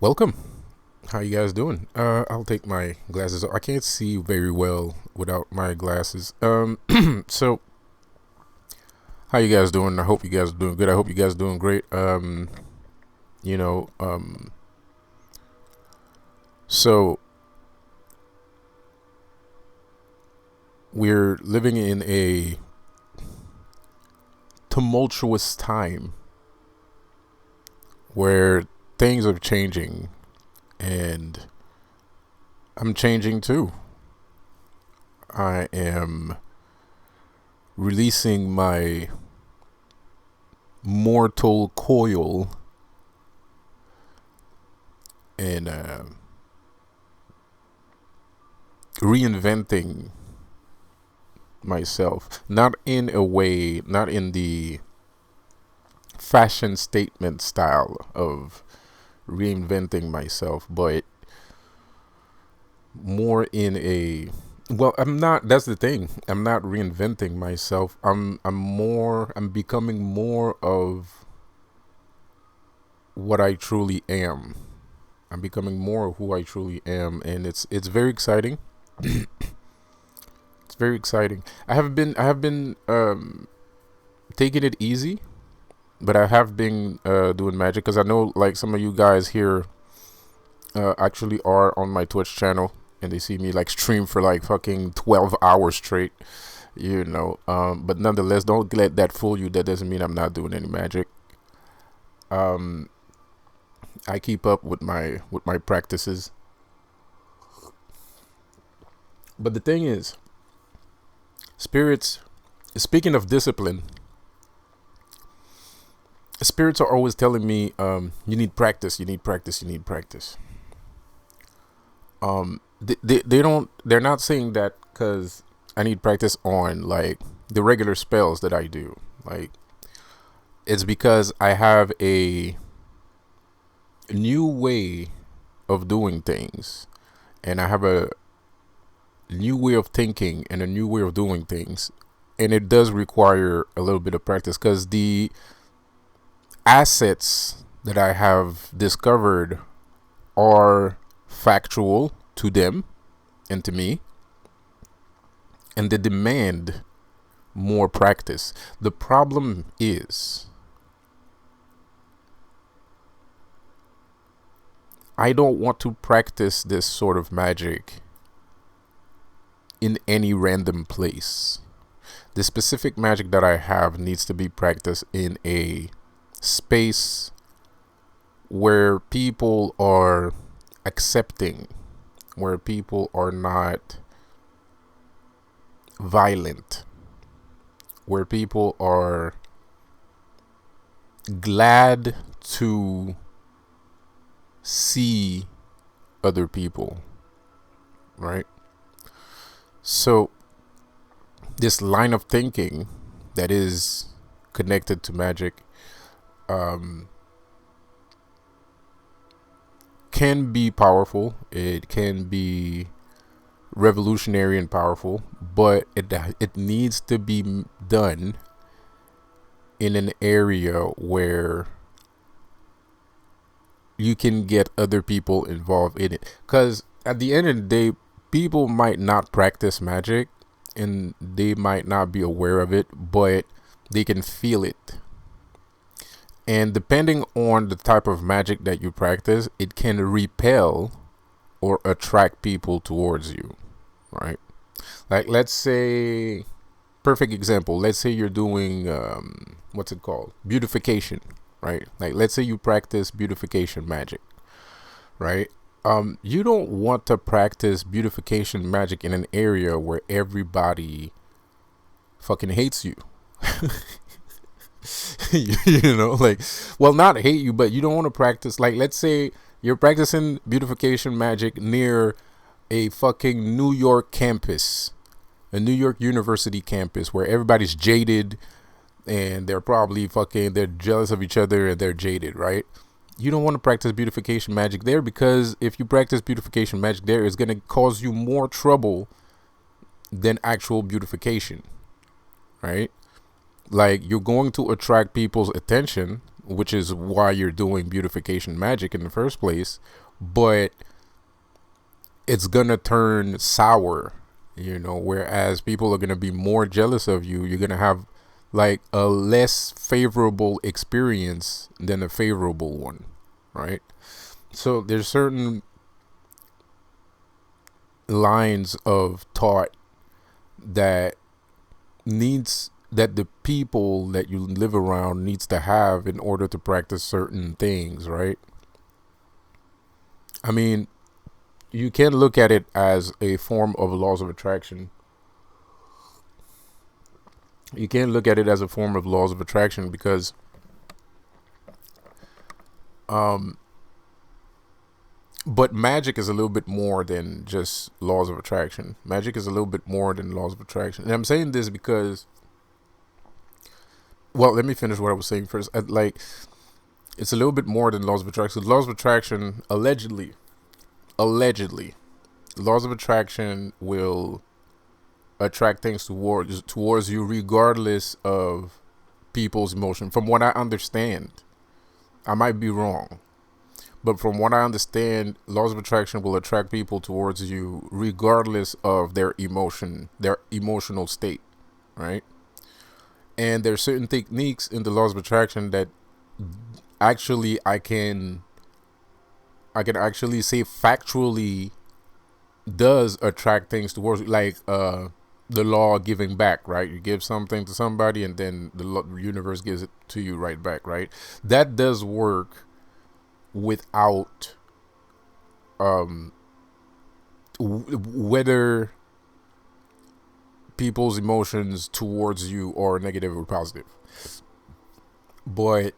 Welcome. How you guys doing? I'll take my glasses off. I can't see very well without my glasses. So how you guys doing? I hope you guys are doing good. I hope you guys are doing great. You know, um, so we're living in a tumultuous time where things are changing, and I'm changing too. I am releasing my mortal coil and reinventing myself. Not in a way, not in the fashion statement style of reinventing myself, but more in a well, I'm not that's the thing. I'm not reinventing myself. I'm becoming more of what I truly am. I'm becoming more of who I truly am, and it's very exciting. It's very exciting. I have been taking it easy, but I have been doing magic because I know like some of you guys here actually are on my Twitch channel, and they see me like stream for like fucking 12 hours straight. But nonetheless, don't let that fool you. That doesn't mean I'm not doing any magic. Um, I keep up with my practices. But the thing is, spirits. Speaking of discipline, spirits are always telling me, you need practice, you need practice, you need practice. They don't. They're not saying that because I need practice on like the regular spells that I do. Like it's because I have a new way of doing things, and I have a new way of thinking and a new way of doing things, and it does require a little bit of practice because the assets that I have discovered are factual to them and to me, and they demand more practice. The problem is, I don't want to practice this sort of magic in any random place. The specific magic that I have needs to be practiced in a space where people are accepting, where people are not violent, where people are glad to see other people, right? So, this line of thinking that is connected to magic um, can be powerful. It can be revolutionary and powerful, but it needs to be done in an area where you can get other people involved in it. Because at the end of the day, people might not practice magic and they might not be aware of it, but they can feel it. And depending on the type of magic that you practice, it can repel or attract people towards you, right? Like, let's say, perfect example, let's say you're doing, what's it called? Beautification, right? Like, let's say you practice beautification magic, right? You don't want to practice beautification magic in an area where everybody fucking hates you. Like, well, not hate you, but you don't want to practice. Like, let's say you're practicing beautification magic near a fucking New York campus, a New York University campus where everybody's jaded and they're jealous of each other and they're jaded, right? You don't want to practice beautification magic there because if you practice beautification magic there, it's going to cause you more trouble than actual beautification, right? Like, you're going to attract people's attention, which is why you're doing beautification magic in the first place. But it's gonna turn sour, whereas people are gonna be more jealous of you. You're gonna have like a less favorable experience than a favorable one, right? So there's certain lines of thought that the people that you live around needs to have in order to practice certain things, right? I mean, you can look at it as a form of laws of attraction. You can look at it as a form of laws of attraction because but magic is a little bit more than just laws of attraction. Magic is a little bit more than laws of attraction. And I'm saying this because, well, let me finish what I was saying first. It's a little bit more than laws of attraction. Laws of attraction, allegedly, laws of attraction will attract things towards you regardless of people's emotion. From what I understand, I might be wrong, but from what I understand, laws of attraction will attract people towards you regardless of their emotional state, right? And there's certain techniques in the laws of attraction that actually I can actually say factually does attract things towards you, like the law of giving back, right? You give something to somebody and then the universe gives it to you right back, right? That does work without whether people's emotions towards you are negative or positive. But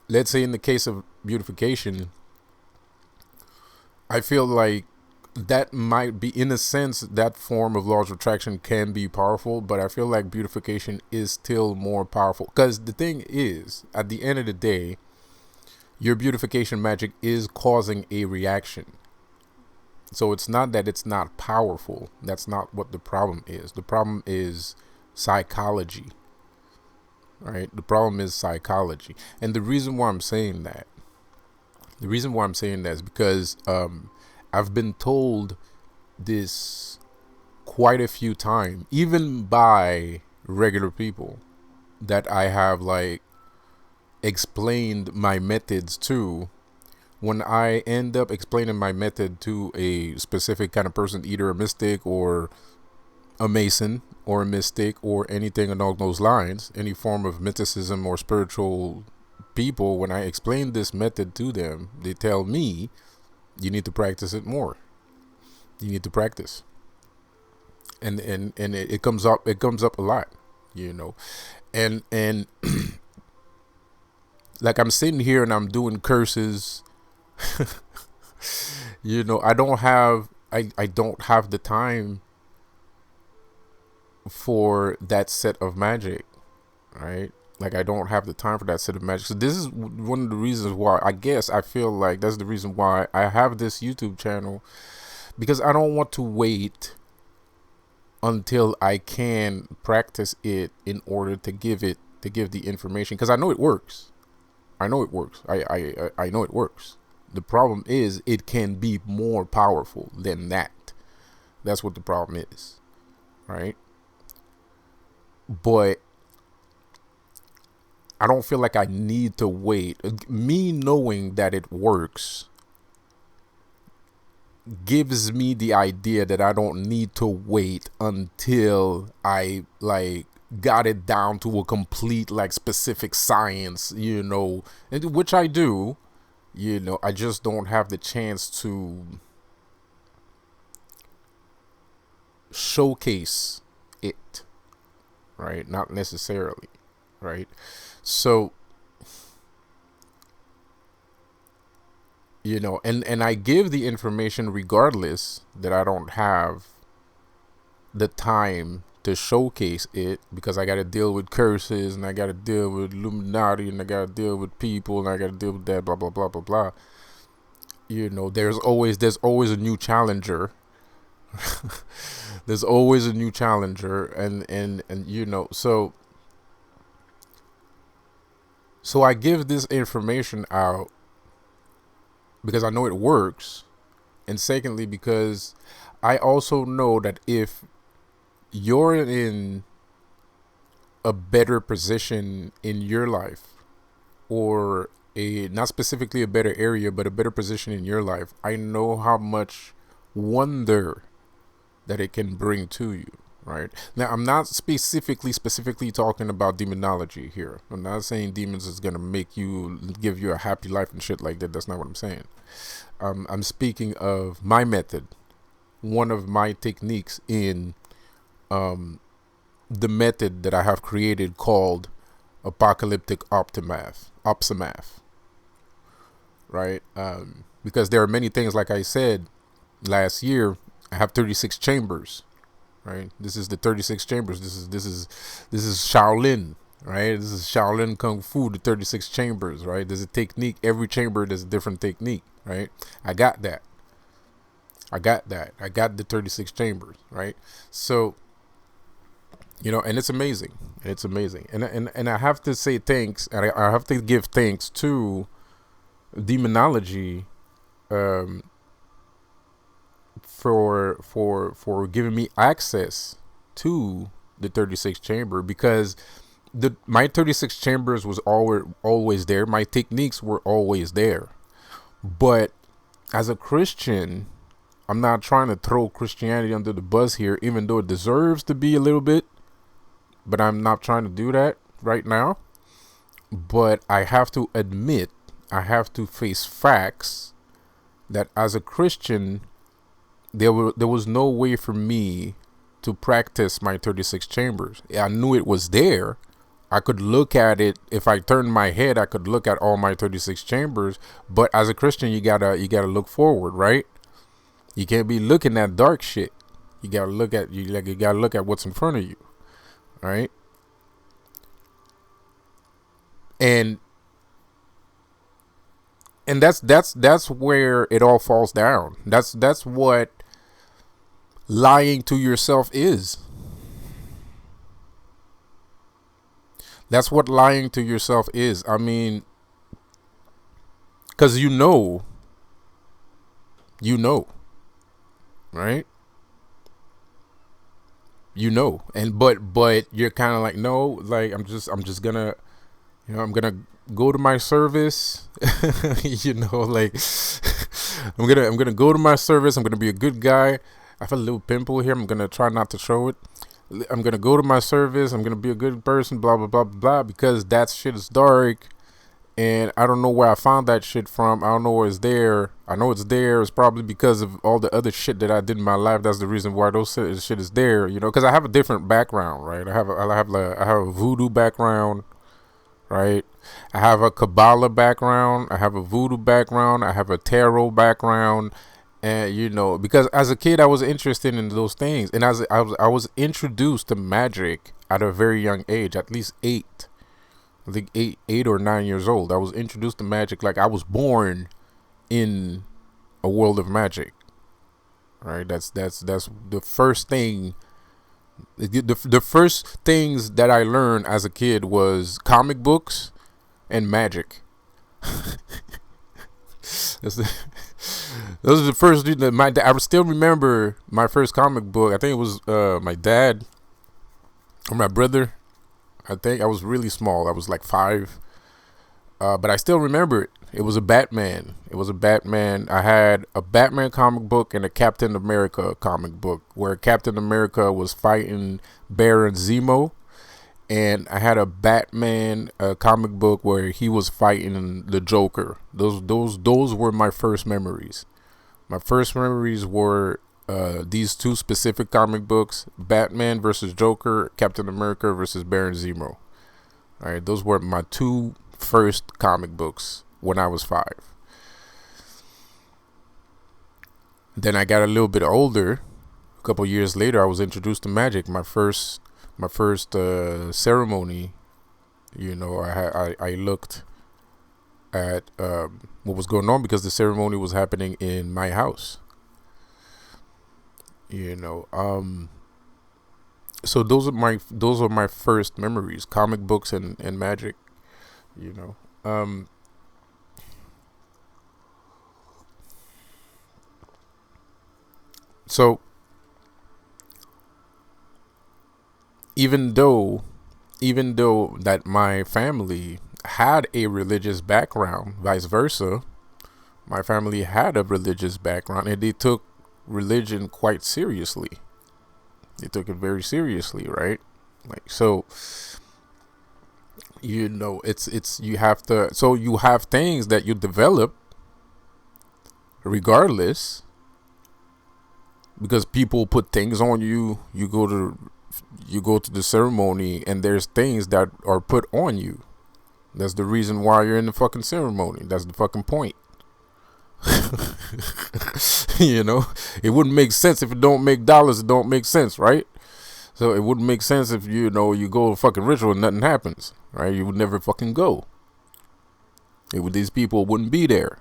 let's say in the case of beautification, I feel like that might be, in a sense, that form of laws of attraction can be powerful, but I feel like beautification is still more powerful. Because the thing is, at the end of the day, your beautification magic is causing a reaction. So it's not that it's not powerful. That's not what the problem is. The problem is psychology, right? The problem is psychology. And the reason why I'm saying that is because I've been told this quite a few times, even by regular people that I have like explained my methods to. When I end up explaining my method to a specific kind of person, either a mystic or a mason or a mystic or anything along those lines, any form of mysticism or spiritual people, when I explain this method to them, they tell me, you need to practice it more. You need to practice. And it comes up a lot, and like I'm sitting here and I'm doing curses. I don't have the time for that set of magic, right? Like I don't have the time for that set of magic. So this is one of the reasons why I guess I feel like that's the reason why I have this YouTube channel, because I don't want to wait until I can practice it in order to give the information, because I know it works. I know it works. I know it works. The problem is it can be more powerful than that. That's what the problem is, right? But I don't feel like I need to wait. Me knowing that it works gives me the idea that I don't need to wait until I like got it down to a complete like specific science, which I do. I just don't have the chance to showcase it, right? Not necessarily, right? So, and I give the information regardless that I don't have the time to showcase it, because I got to deal with curses and I got to deal with Illuminati and I got to deal with people and I got to deal with that, blah, blah, blah, blah, blah. There's always a new challenger. There's always a new challenger. And So I give this information out because I know it works, and secondly because I also know that if you're in a better position in your life, or a not specifically a better area but a better position in your life, I know how much wonder that it can bring to you. Right now, I'm not specifically talking about demonology here. I'm not saying demons is gonna make you give you a happy life and shit like that. That's not what I'm saying. I'm speaking of my method, one of my techniques in the method that I have created called Apocalyptic Opsiimath. Right? Because there are many things, like I said last year, I have 36 chambers. Right? This is the 36 chambers. This is Shaolin. Right? This is Shaolin Kung Fu, the 36 chambers. Right? There's a technique. Every chamber there's a different technique. Right? I got that. I got the 36 chambers. Right? So, and it's amazing. It's amazing. And I have to say thanks, and I have to give thanks to demonology, for giving me access to the 36 chamber, because my 36 chambers was always there. My techniques were always there. But as a Christian, I'm not trying to throw Christianity under the bus here, even though it deserves to be a little bit, but I'm not trying to do that right now. But I have to admit, I have to face facts that as a Christian, there was no way for me to practice my 36 chambers. I knew it was there. I could look at it. If I turned my head, I could look at all my 36 chambers. But as a Christian, you gotta look forward, right? You can't be looking at dark shit. You gotta look at what's in front of you, right? And that's where it all falls down. That's what lying to yourself is. That's what lying to yourself is. I mean, because you know, right? And but you're kind of like, no, like I'm just gonna, I'm gonna go to my service, like I'm gonna go to my service. I'm gonna be a good guy. I have a little pimple here. I'm gonna try not to show it. I'm gonna go to my service. I'm gonna be a good person. Blah blah blah blah. Because that shit is dark, and I don't know where I found that shit from. I don't know where it's there. I know it's there. It's probably because of all the other shit that I did in my life. That's the reason why those shit is there. Because I have a different background, right? I have a voodoo background, right? I have a Kabbalah background. I have a voodoo background. I have a tarot background. And because as a kid I was interested in those things, and as I was introduced to magic at a very young age, at least 8. I think 8 or 9 years old. I was introduced to magic. Like, I was born in a world of magic. Right? That's the first thing. The first things that I learned as a kid was comic books and magic. Those are the first things that I still remember my first comic book. I think it was my dad or my brother. I think I was really small. I was like 5. But I still remember it. It was a Batman. I had a Batman comic book and a Captain America comic book, where Captain America was fighting Baron Zemo. And I had a Batman comic book where he was fighting the Joker. Those were my first memories. My first memories were these 2 specific comic books: Batman versus Joker, Captain America versus Baron Zemo. All right, those were my 2 first comic books when I was 5. Then I got a little bit older. A couple years later, I was introduced to magic. My first ceremony, I looked at what was going on, because the ceremony was happening in my house. So those are my first memories: comic books and magic. you know. Um, so even though even though that my family had a religious background, vice versa, my family had a religious background and they took religion quite seriously. They took it very seriously, right? Like, so, it's you have to, so you have things that you develop regardless, because people put things on you. You go to the ceremony and there's things that are put on you. That's the reason why you're in the fucking ceremony. That's the fucking point. It wouldn't make sense if it don't make dollars. It don't make sense, right? So it wouldn't make sense if you go to fucking ritual and nothing happens, right? You would never fucking go. These people wouldn't be there.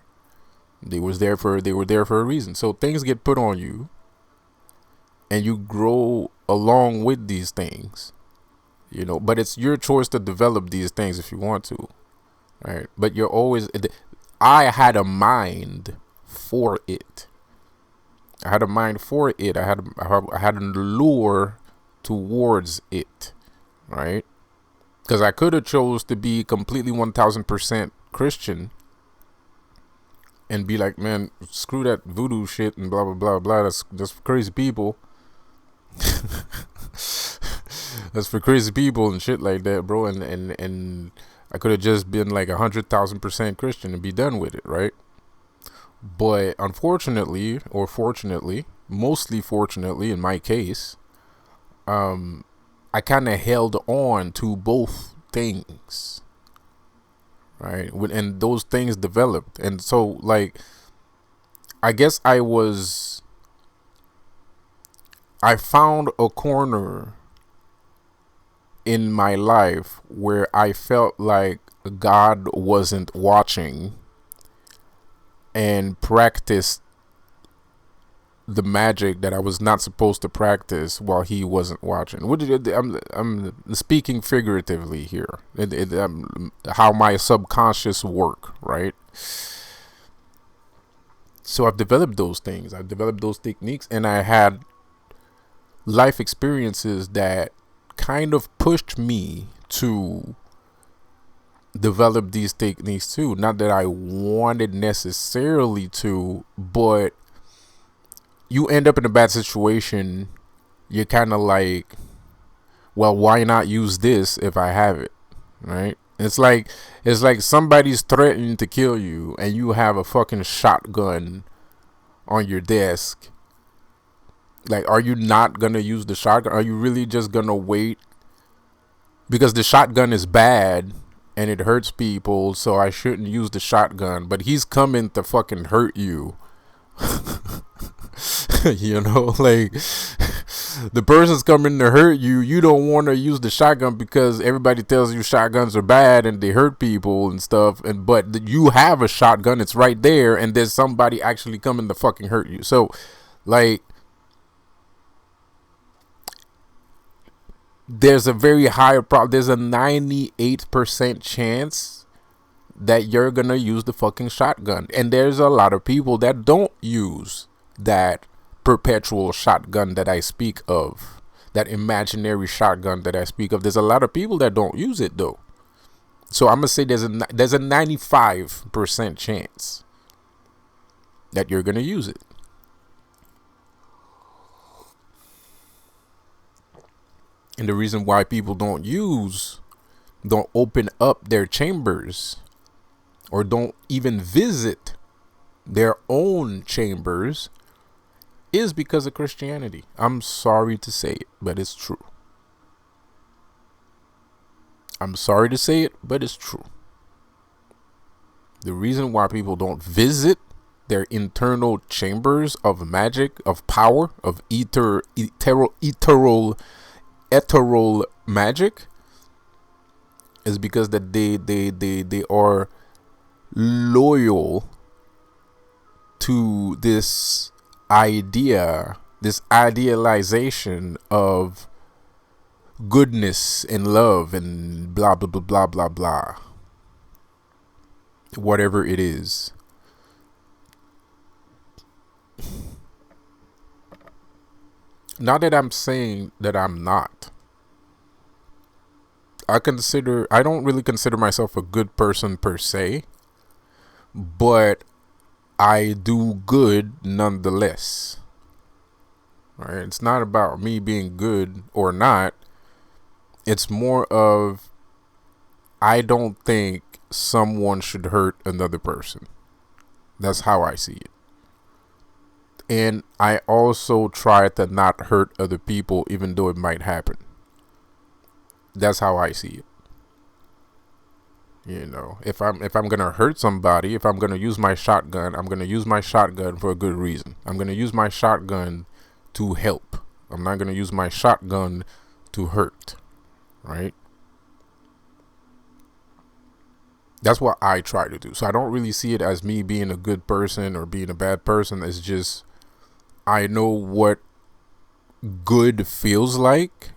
They were there for a reason. So things get put on you, and you grow along with these things. But it's your choice to develop these things if you want to, right? But you're always. I had a mind for it. I had an allure towards it, right? Because I could have chose to be completely 1,000% Christian and be like, man, screw that voodoo shit and blah blah blah blah. That's for crazy people. That's for crazy people and shit like that, bro. And I could have just been like 100,000% Christian and be done with it, right? But unfortunately, or fortunately, mostly fortunately in my case, I kind of held on to both things, right? And those things developed. And so, like, I guess I found a corner in my life where I felt like God wasn't watching, and practiced the magic that I was not supposed to practice while he wasn't watching. I'm speaking figuratively here. How my subconscious work, right? So I've developed those things. I've developed those techniques, and I had life experiences that kind of pushed me to develop these techniques too. Not that I wanted necessarily to, but you end up in a bad situation. You're kind of like, well, why not use this if I have it, right? It's like somebody's threatening to kill you and you have a fucking shotgun on your desk. Like, are you not gonna use the shotgun? Are you really just gonna wait? Because the shotgun is bad and it hurts people, so I shouldn't use the shotgun. But he's coming to fucking hurt you. Like, the person's coming to hurt you. You don't want to use the shotgun because everybody tells you shotguns are bad and they hurt people and stuff. But you have a shotgun, it's right there, and there's somebody actually coming to fucking hurt you. So, like, there's a very high there's a 98% chance that you're gonna use the fucking shotgun. And there's a lot of people that don't use that perpetual shotgun that I speak of, that imaginary shotgun that I speak of. There's a lot of people that don't use it though. So I'm gonna say there's a 95% chance that you're gonna use it. And the reason why people don't open up their chambers, or don't even visit their own chambers, is because of Christianity. I'm sorry to say it, but it's true. I'm sorry to say it, but it's true. The reason why people don't visit their internal chambers of magic, of power, of ethereal magic, is because that they are loyal to this idea, this idealization of goodness and love and blah blah blah blah blah blah. whatever it is. Not that I'm saying that I'm not. I don't really consider myself a good person per se, but I do good nonetheless. Right? It's not about me being good or not. It's more of I don't think someone should hurt another person. That's how I see it. And I also try to not hurt other people even though it might happen. That's how I see it. If I'm gonna hurt somebody, if I'm gonna use my shotgun, I'm gonna use my shotgun for a good reason. I'm gonna use my shotgun to help. I'm not gonna use my shotgun to hurt. Right? That's what I try to do. So I don't really see it as me being a good person or being a bad person. It's just I know what good feels like,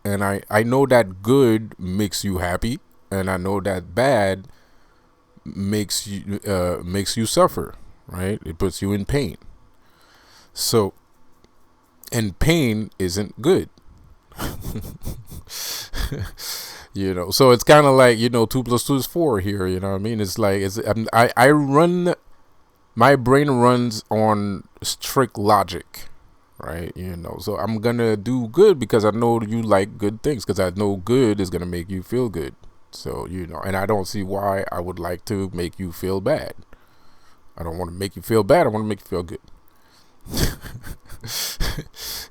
and I know that good makes you happy, and I know that bad makes you suffer, right? It puts you in pain. So, and pain isn't good. So it's kind of like 2 + 2 is 4 here. You know what I mean? It's like I run, my brain runs on strict logic, right? So I'm gonna do good because I know you like good things, because I know good is gonna make you feel good. So and I don't see why I would like to make you feel bad. I don't want to make you feel bad. I want to make you feel good.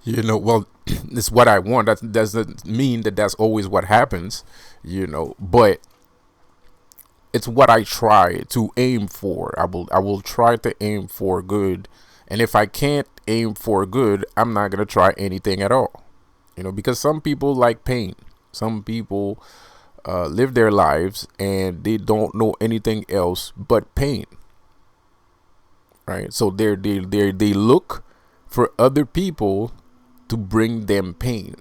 Well, it's what I want. That doesn't mean that that's always what happens, but it's what I try to aim for. I will try to aim for good, and if I can't aim for good, I'm not gonna try anything at all. Because some people like pain. Some people live their lives and they don't know anything else but pain. Right? So they look for other people to bring them pain.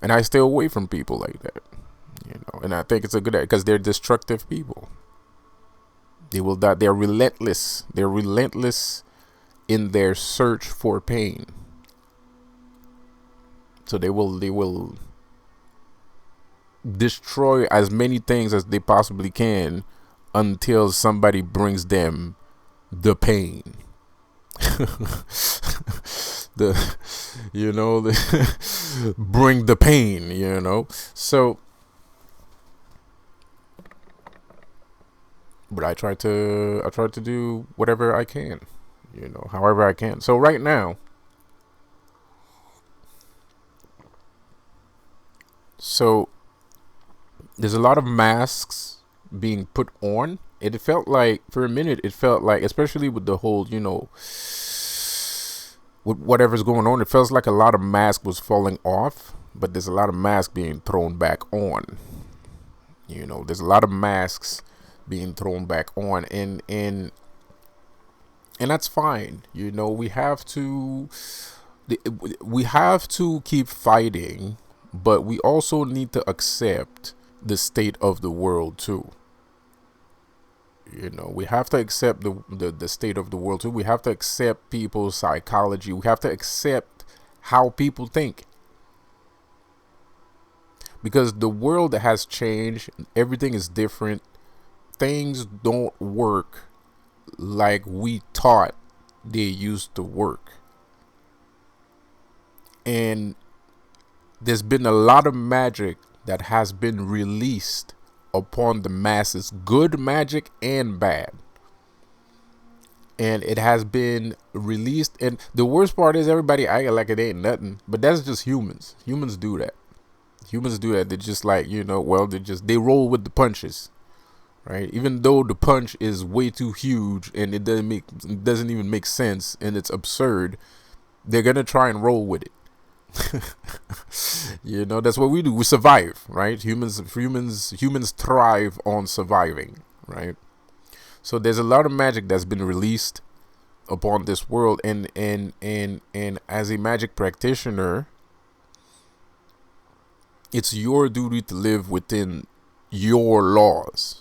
And I stay away from people like that. And I think it's a good idea because they're destructive people. They will die. They're relentless. They're relentless in their search for pain. So they will destroy as many things as they possibly can until somebody brings them the pain. Bring the pain, So, but I try to do whatever I can, however I can. So right now, there's a lot of masks being put on. It felt like, for a minute, especially with the whole, with whatever's going on, it feels like a lot of mask was falling off, but there's a lot of masks being thrown back on. There's a lot of masks being thrown back on, and that's fine. We have to keep fighting, but we also need to accept the state of the world too. We have to accept the state of the world too. We have to accept people's psychology. We have to accept how people think. Because the world has changed. Everything is different. Things don't work like we thought they used to work. And there's been a lot of magic that has been released upon the masses, good magic and bad, and it has been released. And the worst part is everybody act like it ain't nothing, but that's just humans. Humans do that. They're just like, they roll with the punches, right? Even though the punch is way too huge and it doesn't even make sense and it's absurd, they're gonna try and roll with it. That's what we do. We survive, right? Humans thrive on surviving, right? So there's a lot of magic that's been released upon this world, and as a magic practitioner, it's your duty to live within your laws.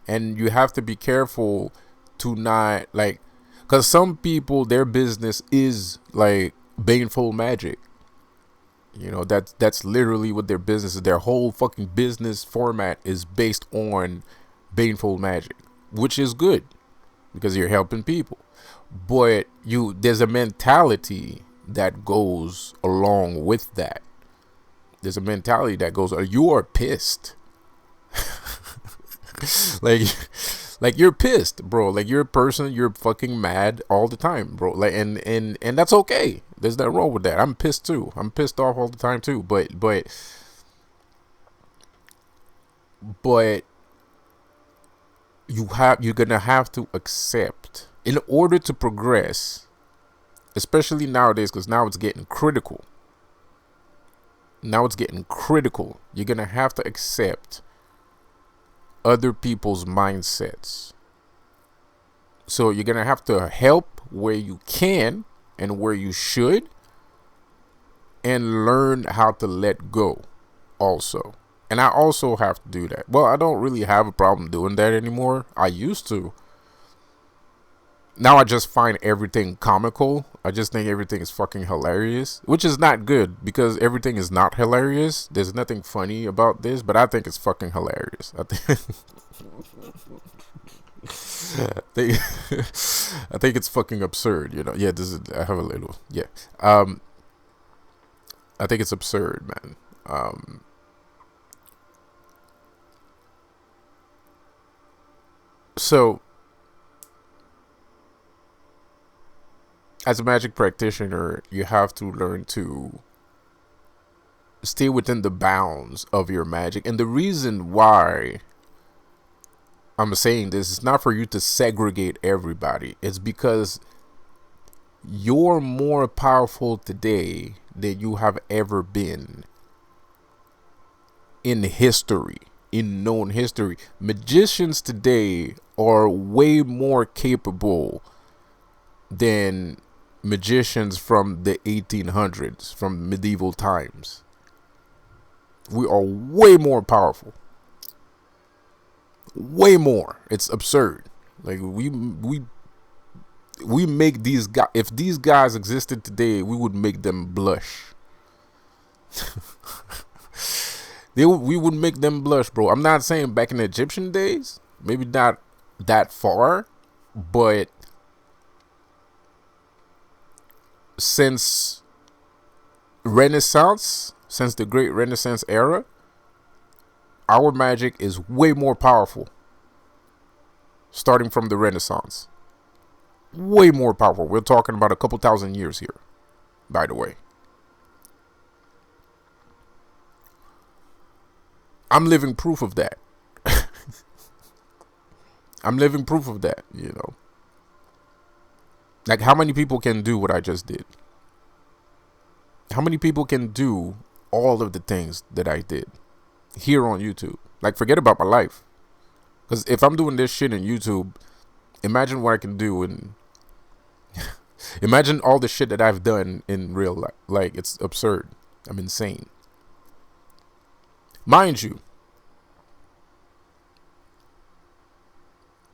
And you have to be careful to not, like, because some people, their business is like baneful magic. You know, that's literally what their business is. Their whole fucking business format is based on baneful magic, which is good because you're helping people. But there's a mentality that goes along with that. There's a mentality that goes, you are pissed. like like you're pissed, bro. Like you're a person, you're fucking mad all the time, bro. Like and that's okay. There's nothing wrong with that. I'm pissed too. I'm pissed off all the time too. But you're gonna have to accept, in order to progress, especially nowadays, because now it's getting critical. You're gonna have to accept other people's mindsets. So you're gonna have to help where you can and where you should, and learn how to let go also. And I also have to do that. Well, I don't really have a problem doing that anymore. I used to. Now I just find everything comical. I just think everything is fucking hilarious, which is not good because everything is not hilarious. There's nothing funny about this, but I think it's fucking hilarious. I think it's fucking absurd, you know. Yeah, I have a little, yeah. I think it's absurd, man. So as a magic practitioner, you have to learn to stay within the bounds of your magic. And the reason why I'm saying this is not for you to segregate everybody. It's because you're more powerful today than you have ever been in history, in known history. Magicians today are way more capable than magicians from the 1800s, from medieval times. We are way more powerful. Way more. It's absurd. Like we make these guys, if these guys existed today, we would make them blush. We would make them blush, bro. I'm not saying back in the Egyptian days, maybe not that far, but since Renaissance, since the Great Renaissance era, our magic is way more powerful. Starting from the Renaissance, way more powerful. We're talking about a couple thousand years here, by the way. I'm living proof of that. I'm living proof of that, you know. Like, how many people can do what I just did? How many people can do all of the things that I did here on YouTube? Like, forget about my life. Because if I'm doing this shit in YouTube, imagine what I can do in... imagine all the shit that I've done in real life. Like, it's absurd. I'm insane. Mind you,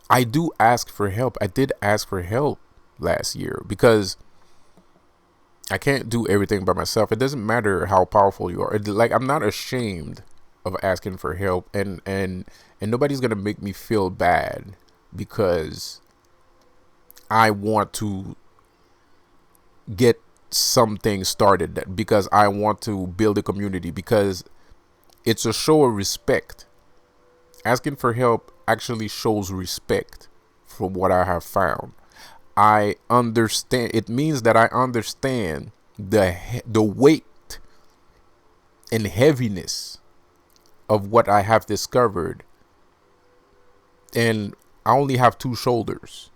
I do ask for help. I did ask for help last year because I can't do everything by myself. It doesn't matter how powerful you are. Like, I'm not ashamed of asking for help, and nobody's gonna make me feel bad because I want to get something started, because I want to build a community, because it's a show of respect. Asking for help actually shows respect from what I have found. I understand. It means that I understand the weight and heaviness of what I have discovered. And I only have two shoulders.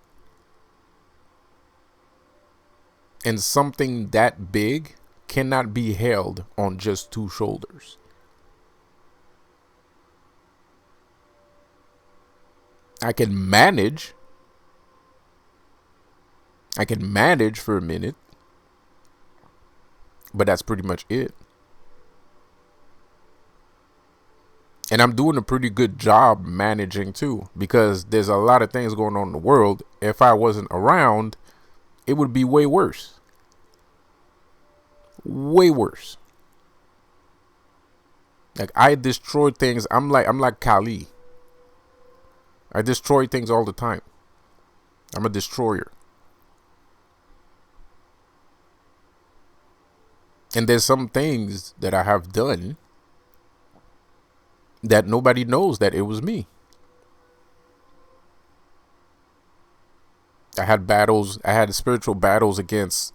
And something that big cannot be held on just two shoulders. I can manage for a minute, but that's pretty much it. And I'm doing a pretty good job managing too, because there's a lot of things going on in the world. If I wasn't around, it would be way worse. Way worse. Like, I destroy things. I'm like Kali. I destroy things all the time. I'm a destroyer. And there's some things that I have done that nobody knows that it was me. I had battles. I had spiritual battles against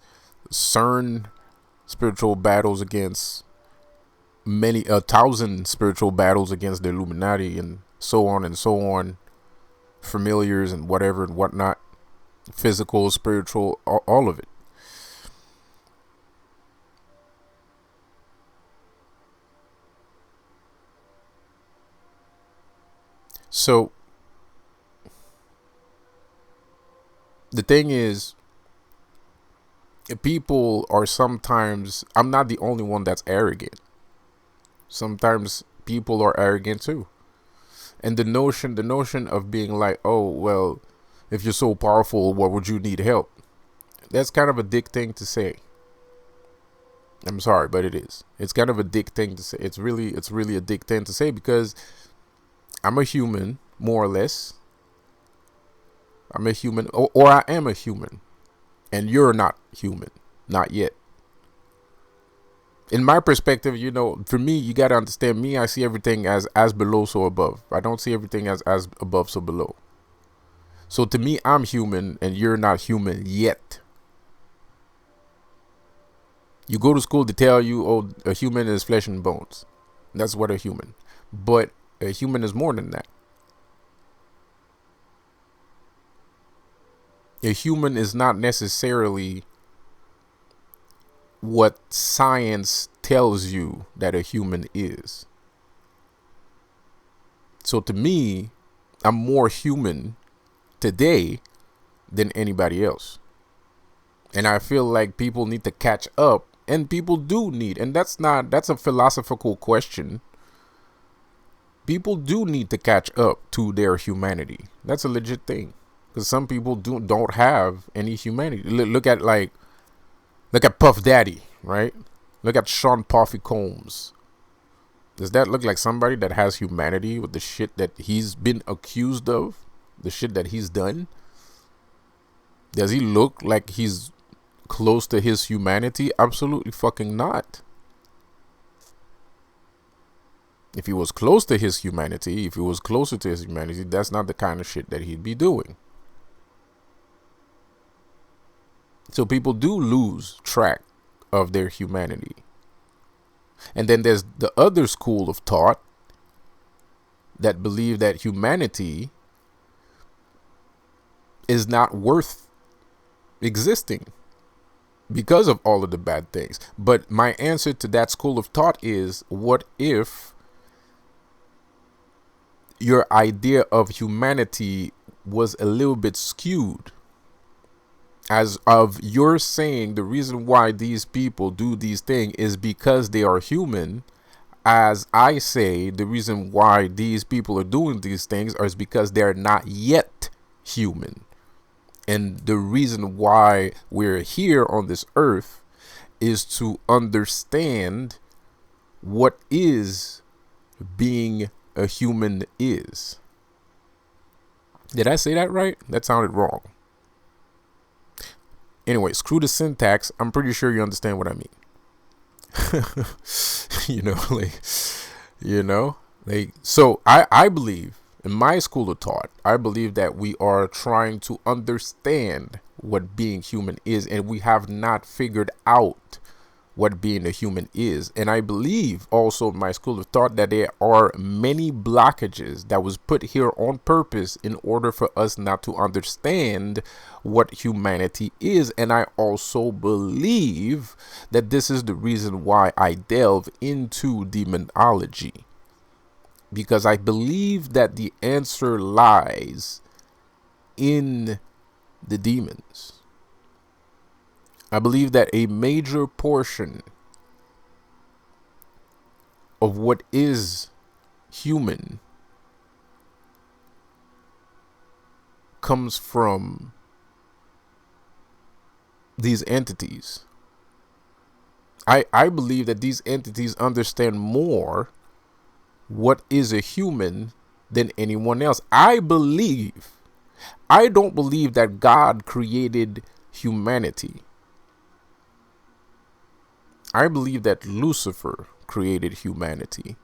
CERN, spiritual battles against many, 1,000 spiritual battles against the Illuminati, and so on and so on. Familiars and whatever and whatnot. Physical, spiritual, all of it. So the thing is, people are sometimes, I'm not the only one that's arrogant. Sometimes people are arrogant too. And the notion of being like, oh, well, if you're so powerful, what would you need help? That's kind of a dick thing to say. I'm sorry, but it is. It's kind of a dick thing to say. It's really a dick thing to say, because I'm a human, more or less. I'm a human, or I am a human, and you're not human, not yet. In my perspective, for me, you got to understand me. I see everything as below, so above. I don't see everything as above, so below. So to me, I'm human, and you're not human yet. You go to school to tell you, oh, a human is flesh and bones. That's what a human. But a human is more than that. A human is not necessarily what science tells you that a human is. So to me, I'm more human today than anybody else. And I feel like people need to catch up, and people do need, and that's a philosophical question. People do need to catch up to their humanity. That's a legit thing. Because some people don't have any humanity. Look at Puff Daddy, right? Look at Sean Puffy Combs. Does that look like somebody that has humanity with the shit that he's been accused of? The shit that he's done? Does he look like he's close to his humanity? Absolutely fucking not. If he was close to his humanity, if he was closer to his humanity, that's not the kind of shit that he'd be doing. So people do lose track of their humanity. And then there's the other school of thought that believe that humanity is not worth existing because of all of the bad things. But my answer to that school of thought is, what if your idea of humanity was a little bit skewed? As of you're saying the reason why these people do these things is because they are human, as I say the reason why these people are doing these things is because they're not yet human. And the reason why we're here on this earth is to understand what is being a human is. Did I say that right? That sounded wrong. Anyway, screw the syntax. I'm pretty sure you understand what I mean. So I believe, in my school of thought, I believe that we are trying to understand what being human is, and we have not figured out what being a human is. And I believe also in my school of thought that there are many blockages that was put here on purpose in order for us not to understand what humanity is. And I also believe that this is the reason why I delve into demonology, because I believe that the answer lies in the demons. I believe that a major portion of what is human comes from these entities. I believe that these entities understand more what is a human than anyone else. I don't believe that God created humanity. I believe that Lucifer created humanity.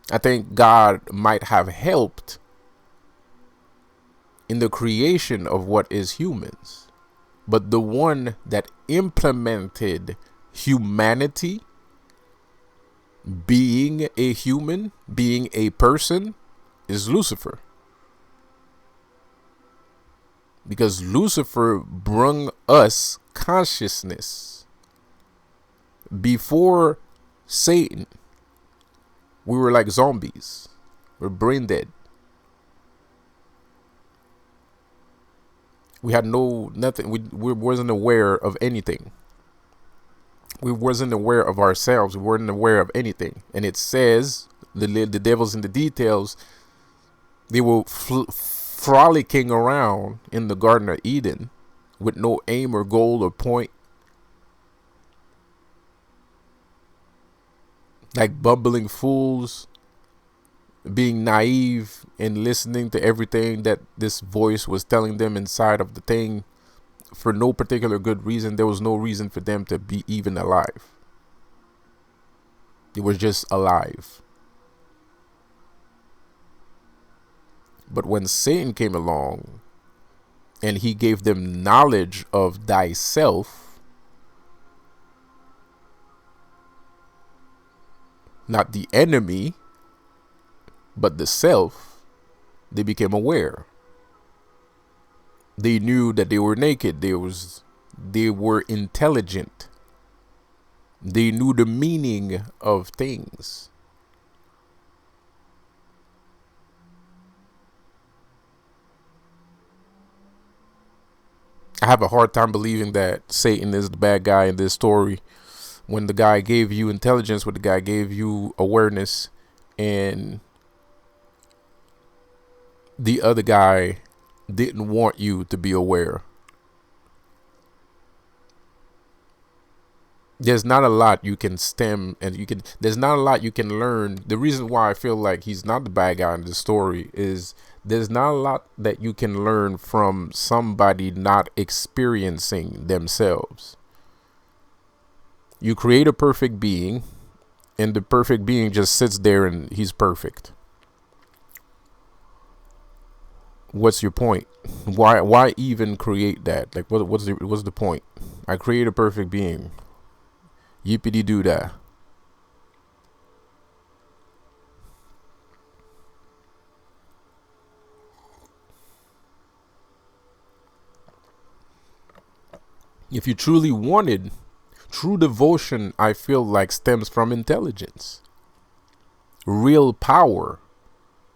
I think God might have helped in the creation of what is humans. But the one that implemented humanity, being a human, being a person, is Lucifer. Because Lucifer brung us consciousness. Before Satan, we were like zombies. We're brain dead. We had nothing. We wasn't aware of anything. We wasn't aware of ourselves. We weren't aware of anything. And it says, the devil's in the details, they were frolicking around in the Garden of Eden with no aim or goal or point. Like bumbling fools, being naive and listening to everything that this voice was telling them inside of the thing for no particular good reason. There was no reason for them to be even alive. They were just alive. But when Satan came along and he gave them knowledge of thyself, not the enemy, but the self, they became aware. They knew that they were naked. They were intelligent. They knew the meaning of things. I have a hard time believing that Satan is the bad guy in this story. When the guy gave you intelligence, when the guy gave you awareness, and the other guy didn't want you to be aware. There's not a lot you can there's not a lot you can learn. The reason why I feel like he's not the bad guy in the story is there's not a lot that you can learn from somebody not experiencing themselves. You create a perfect being, and the perfect being just sits there and he's perfect. What's your point? Why even create that? Like, what's the point? I create a perfect being. Yippity doo dah. If you truly wanted, true devotion, I feel like, stems from intelligence. Real power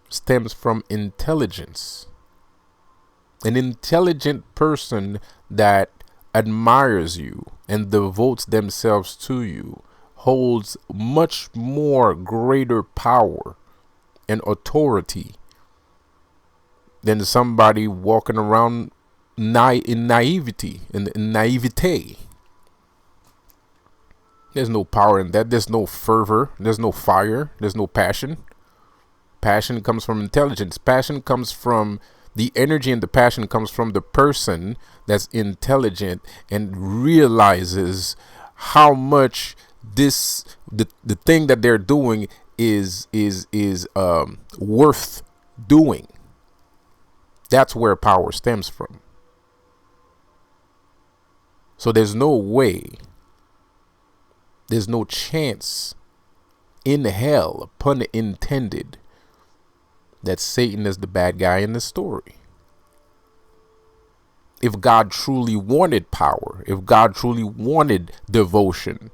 stems from intelligence. An intelligent person that admires you and devotes themselves to you holds much more greater power and authority than somebody walking around in naivety. There's no power in that. There's no fervor. There's no fire. There's no passion. Passion comes from intelligence. Passion comes from the energy, and the passion comes from the person that's intelligent and realizes how much the thing that they're doing is worth doing. That's where power stems from. So there's no way, there's no chance in hell, pun intended, that Satan is the bad guy in the story. If God truly wanted power, if God truly wanted devotion,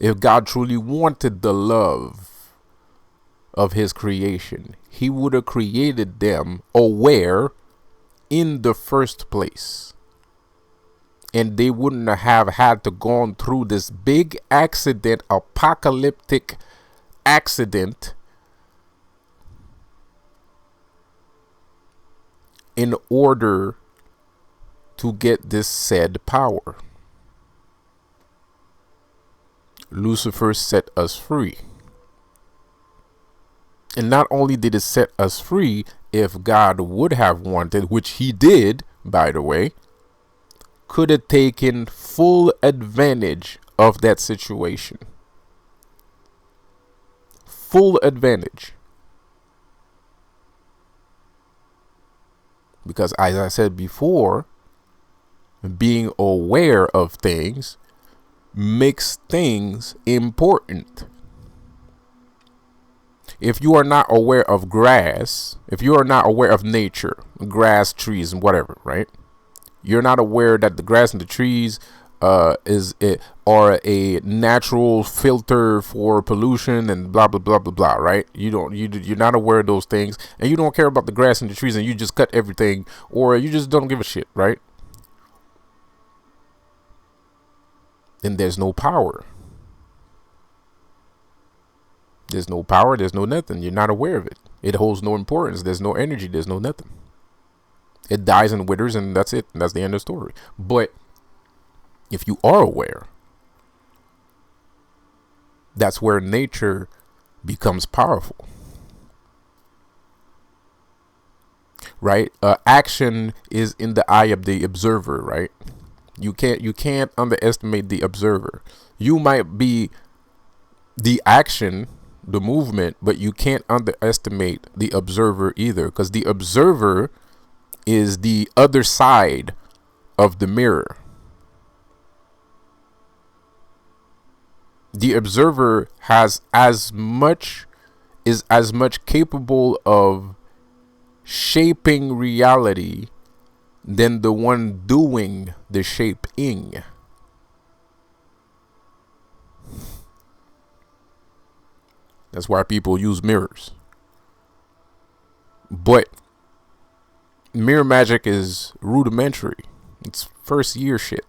if God truly wanted the love of his creation, he would have created them aware in the first place. and they wouldn't have had to gone through this big accident, apocalyptic accident, in order to get this said power. Lucifer set us free. And not only did it set us free, if God would have wanted, which he did, by the way, could have taken full advantage of that situation. Full advantage. Because as I said before, being aware of things makes things important. If you are not aware of grass, if you are not aware of nature, grass, trees, and whatever, right? You're not aware that the grass and the trees are a natural filter for pollution and blah blah blah blah blah, right? You're not aware of those things, and you don't care about the grass and the trees, and you just cut everything, or you just don't give a shit, right? Then there's no power. There's no power, there's no nothing. You're not aware of it. It holds no importance. There's no energy, there's no nothing. It dies and withers, and that's it. And that's the end of the story. But if you are aware, that's where nature becomes powerful. Right? Action is in the eye of the observer, right? You can't underestimate the observer. You might be the action, the movement, but you can't underestimate the observer either, because the observer is the other side of the mirror. The observer is as much capable of shaping reality than the one doing the shaping. That's why people use mirrors. But mirror magic is rudimentary. It's first year shit.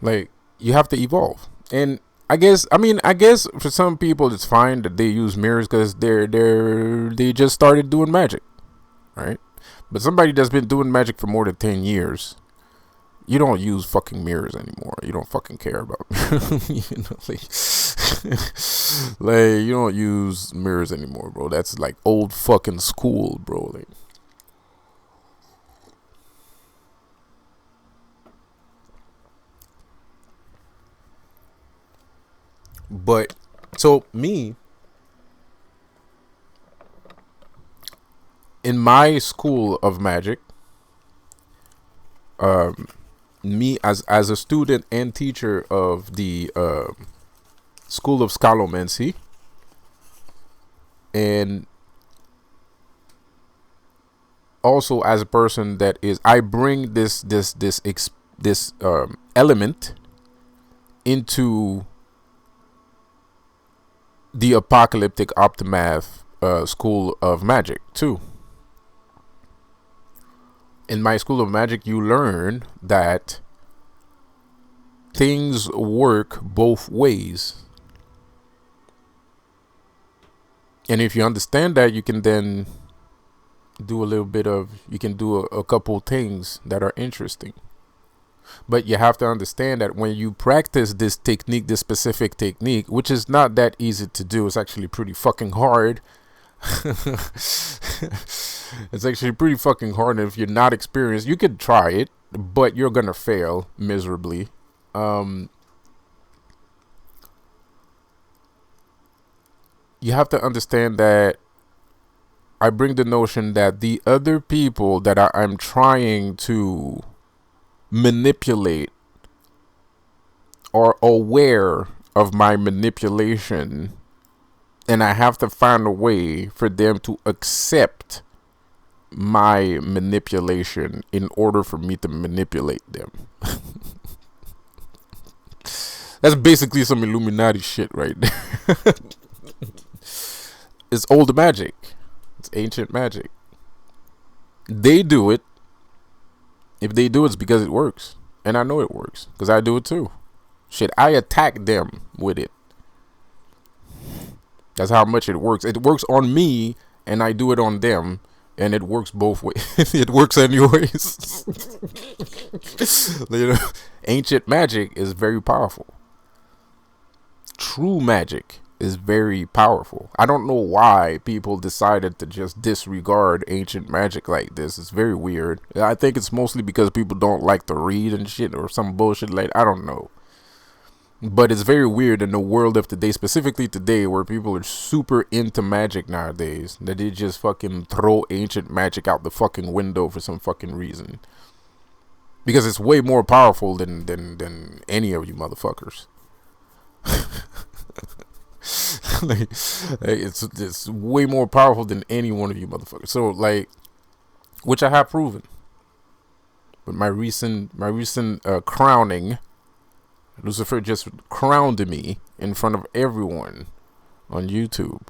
Like, you have to evolve. And I guess for some people it's fine that they use mirrors because they just started doing magic, right? But somebody that's been doing magic for more than 10 years, you don't use fucking mirrors anymore. You don't fucking care about like you don't use mirrors anymore, bro. That's like old fucking school, bro. Like, but so me, in my school of magic, me as a student and teacher of the School of Scalomancy, and also as a person that is, I bring this element into the Apocalyptic Opsiimath School of Magic too. In my School of Magic, you learn that things work both ways. And if you understand that, you can then do a couple things that are interesting. But you have to understand that when you practice this technique, this specific technique, which is not that easy to do, it's actually pretty fucking hard. It's actually pretty fucking hard. And if you're not experienced, you could try it, but you're gonna fail miserably. You have to understand that I bring the notion that the other people that I'm trying to manipulate are aware of my manipulation, and I have to find a way for them to accept my manipulation in order for me to manipulate them. That's basically some Illuminati shit right there. It's old magic. It's ancient magic. They do it, If they do, it's because it works. And I know it works. Because I do it too. Shit, I attack them with it. That's how much it works. It works on me, and I do it on them. And it works both ways. It works anyways. You know, ancient magic is very powerful. True magic is very powerful. I don't know why people decided to just disregard ancient magic like this. It's very weird. I think it's mostly because people don't like to read and shit or some bullshit like I don't know. But it's very weird in the world of today, specifically today, where people are super into magic nowadays, that they just fucking throw ancient magic out the fucking window for some fucking reason. Because it's way more powerful than any of you motherfuckers. like, it's way more powerful than any one of you motherfuckers. So like, which I have proven. But my recent crowning, Lucifer just crowned me in front of everyone on YouTube.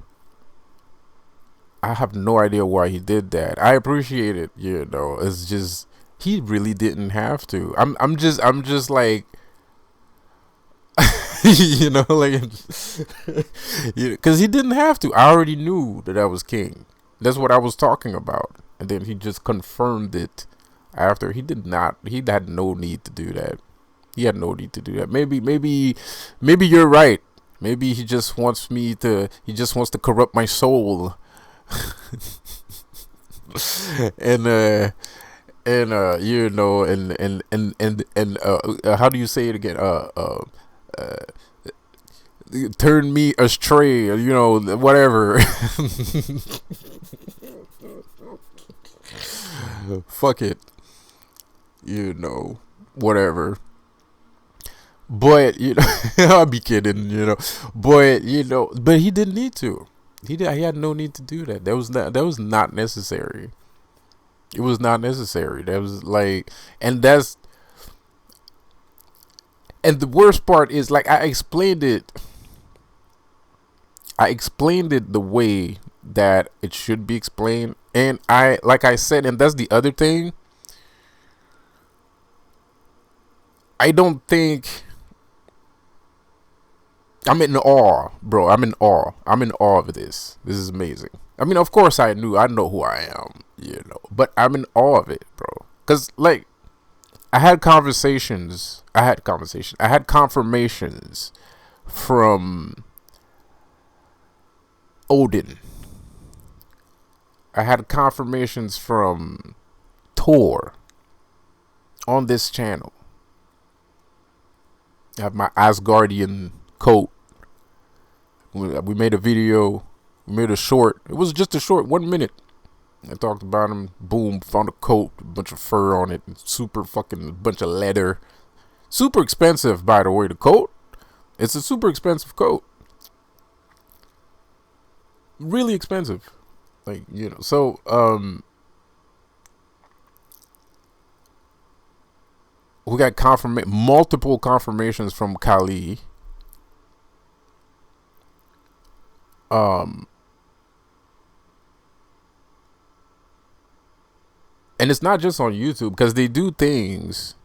I have no idea why he did that. I appreciate it, you know. It's just he really didn't have to. I'm just like you know, like because he didn't have to. I already knew that I was king. That's what I was talking about. And then he just confirmed it after. He had no need to do that. He had no need to do that. Maybe you're right. Maybe he just wants to corrupt my soul. and you know, and how do you say it again? Turn me astray, you know, whatever. Fuck it. You know, whatever. But you know, I'll be kidding, you know. But he didn't need to. He had no need to do that. That was not necessary. It was not necessary. That was like, and the worst part is, like, I explained it the way that it should be explained, and like I said, and that's the other thing. I don't think. I'm in awe, bro. I'm in awe of this. This is amazing. I mean, of course I know who I am, you know, but I'm in awe of it, bro. Cause like, I had confirmations from Odin. I had confirmations from Thor on this channel. I have my Asgardian coat. We made a video. We made a short. It was just a short 1 minute. I talked about him. Boom. Found a coat. A bunch of fur on it. Super fucking bunch of leather. Super expensive, by the way, the coat. It's a super expensive coat. Really expensive. Like, you know. So, we got multiple confirmations from Kali. And it's not just on YouTube, because they do things.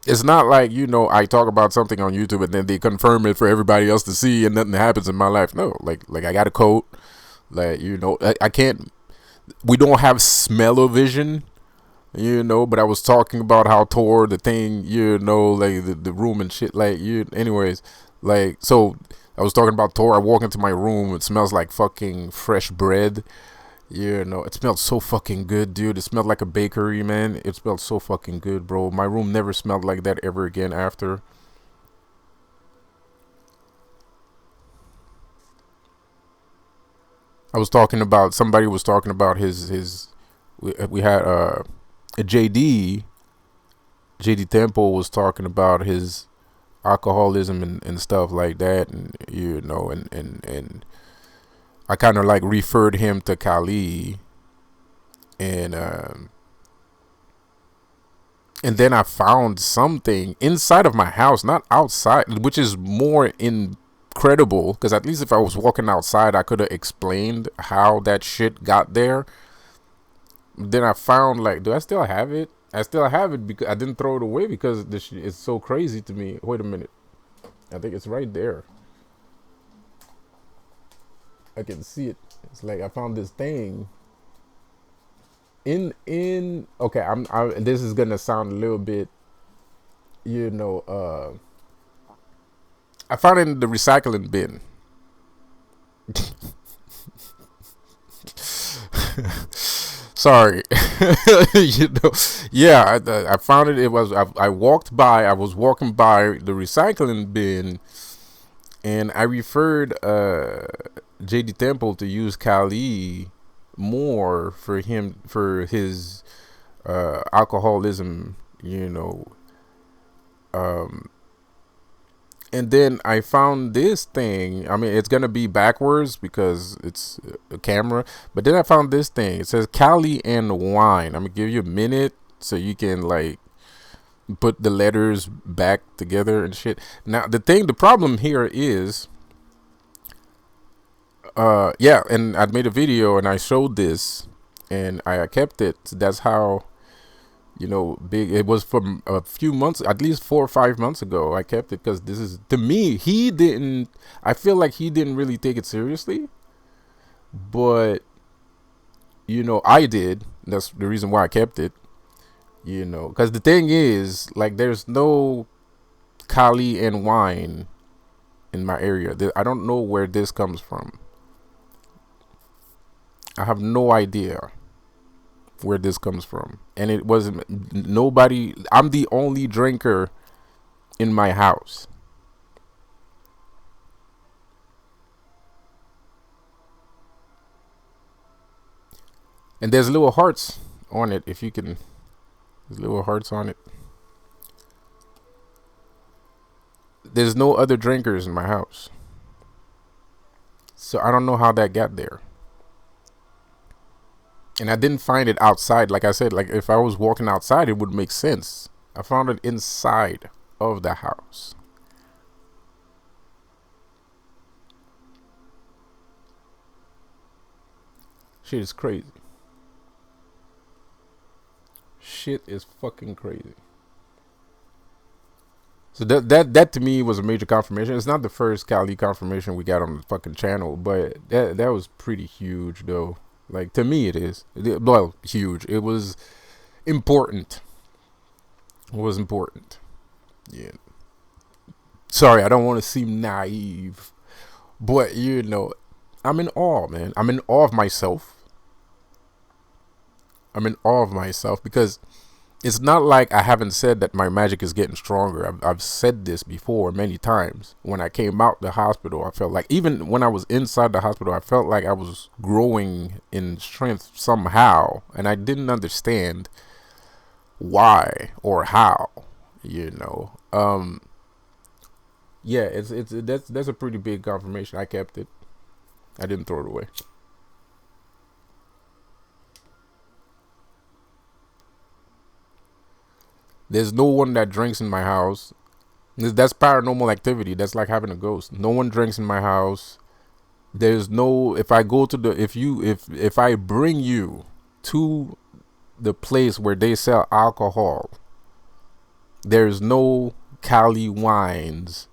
It's not like, you know, I talk about something on YouTube and then they confirm it for everybody else to see and nothing happens in my life. No, like I got a coat. Like, you know, I can't. We don't have smell-o-vision, you know. But I was talking about how Thor, the thing, you know, like the room and shit. Like, anyways, like, so I was talking about Thor. I walk into my room. It smells like fucking fresh bread. You know, it smelled so fucking good, dude. It smelled like a bakery, man. It smelled so fucking good, bro. My room never smelled like that ever again after. Somebody was talking about we had a JD Temple was talking about his alcoholism and stuff like that, and you know, and I kind of like referred him to Kali, and then I found something inside of my house, not outside, which is more incredible, because at least if I was walking outside, I could have explained how that shit got there. Then I found like, do I still have it? I still have it because I didn't throw it away because this shit is so crazy to me. Wait a minute. I think it's right there. I can see it. It's like I found this thing in okay, this is gonna sound a little bit, you know, I found it in the recycling bin. Sorry. You know, yeah, I found it. It was I walked by. I was walking by the recycling bin, and I referred JD Temple to use Kali more for his alcoholism. You know, um, and then I found this thing. I mean, it's gonna be backwards because it's a camera. But then I found this thing. It says Cali and wine. I'm gonna give you a minute so you can like put the letters back together and shit. Now the problem here is, yeah, and I made a video and I showed this, and I kept it. That's how, you know, big it was from a few months, at least 4 or 5 months ago. I kept it because this is, to me, he didn't, I feel like he didn't really take it seriously, but you know, I did. That's the reason why I kept it, you know, because the thing is, like, there's no Kali and wine in my area. I don't know where this comes from. I have no idea where this comes from, and it wasn't nobody. I'm the only drinker in my house, and there's little hearts on it. If you can, there's little hearts on it. There's no other drinkers in my house, so I don't know how that got there. And I didn't find it outside. Like I said, like if I was walking outside, it would make sense. I found it inside of the house. Shit is crazy. Shit is fucking crazy. So that to me was a major confirmation. It's not the first Cali confirmation we got on the fucking channel, but that was pretty huge though. Like, to me, it is. Well, huge. It was important. It was important. Yeah. Sorry, I don't want to seem naive, but you know, I'm in awe, man. I'm in awe of myself. I'm in awe of myself because it's not like I haven't said that my magic is getting stronger. I've said this before many times. When I came out the hospital, I felt like, even when I was inside the hospital, I felt like I was growing in strength somehow, and I didn't understand why or how, you know. Yeah, it's that's a pretty big confirmation. I kept it. I didn't throw it away. There's no one that drinks in my house. That's paranormal activity. That's like having a ghost. No one drinks in my house. There's no, if I go to the, if I bring you to the place where they sell alcohol, there's no Cali wines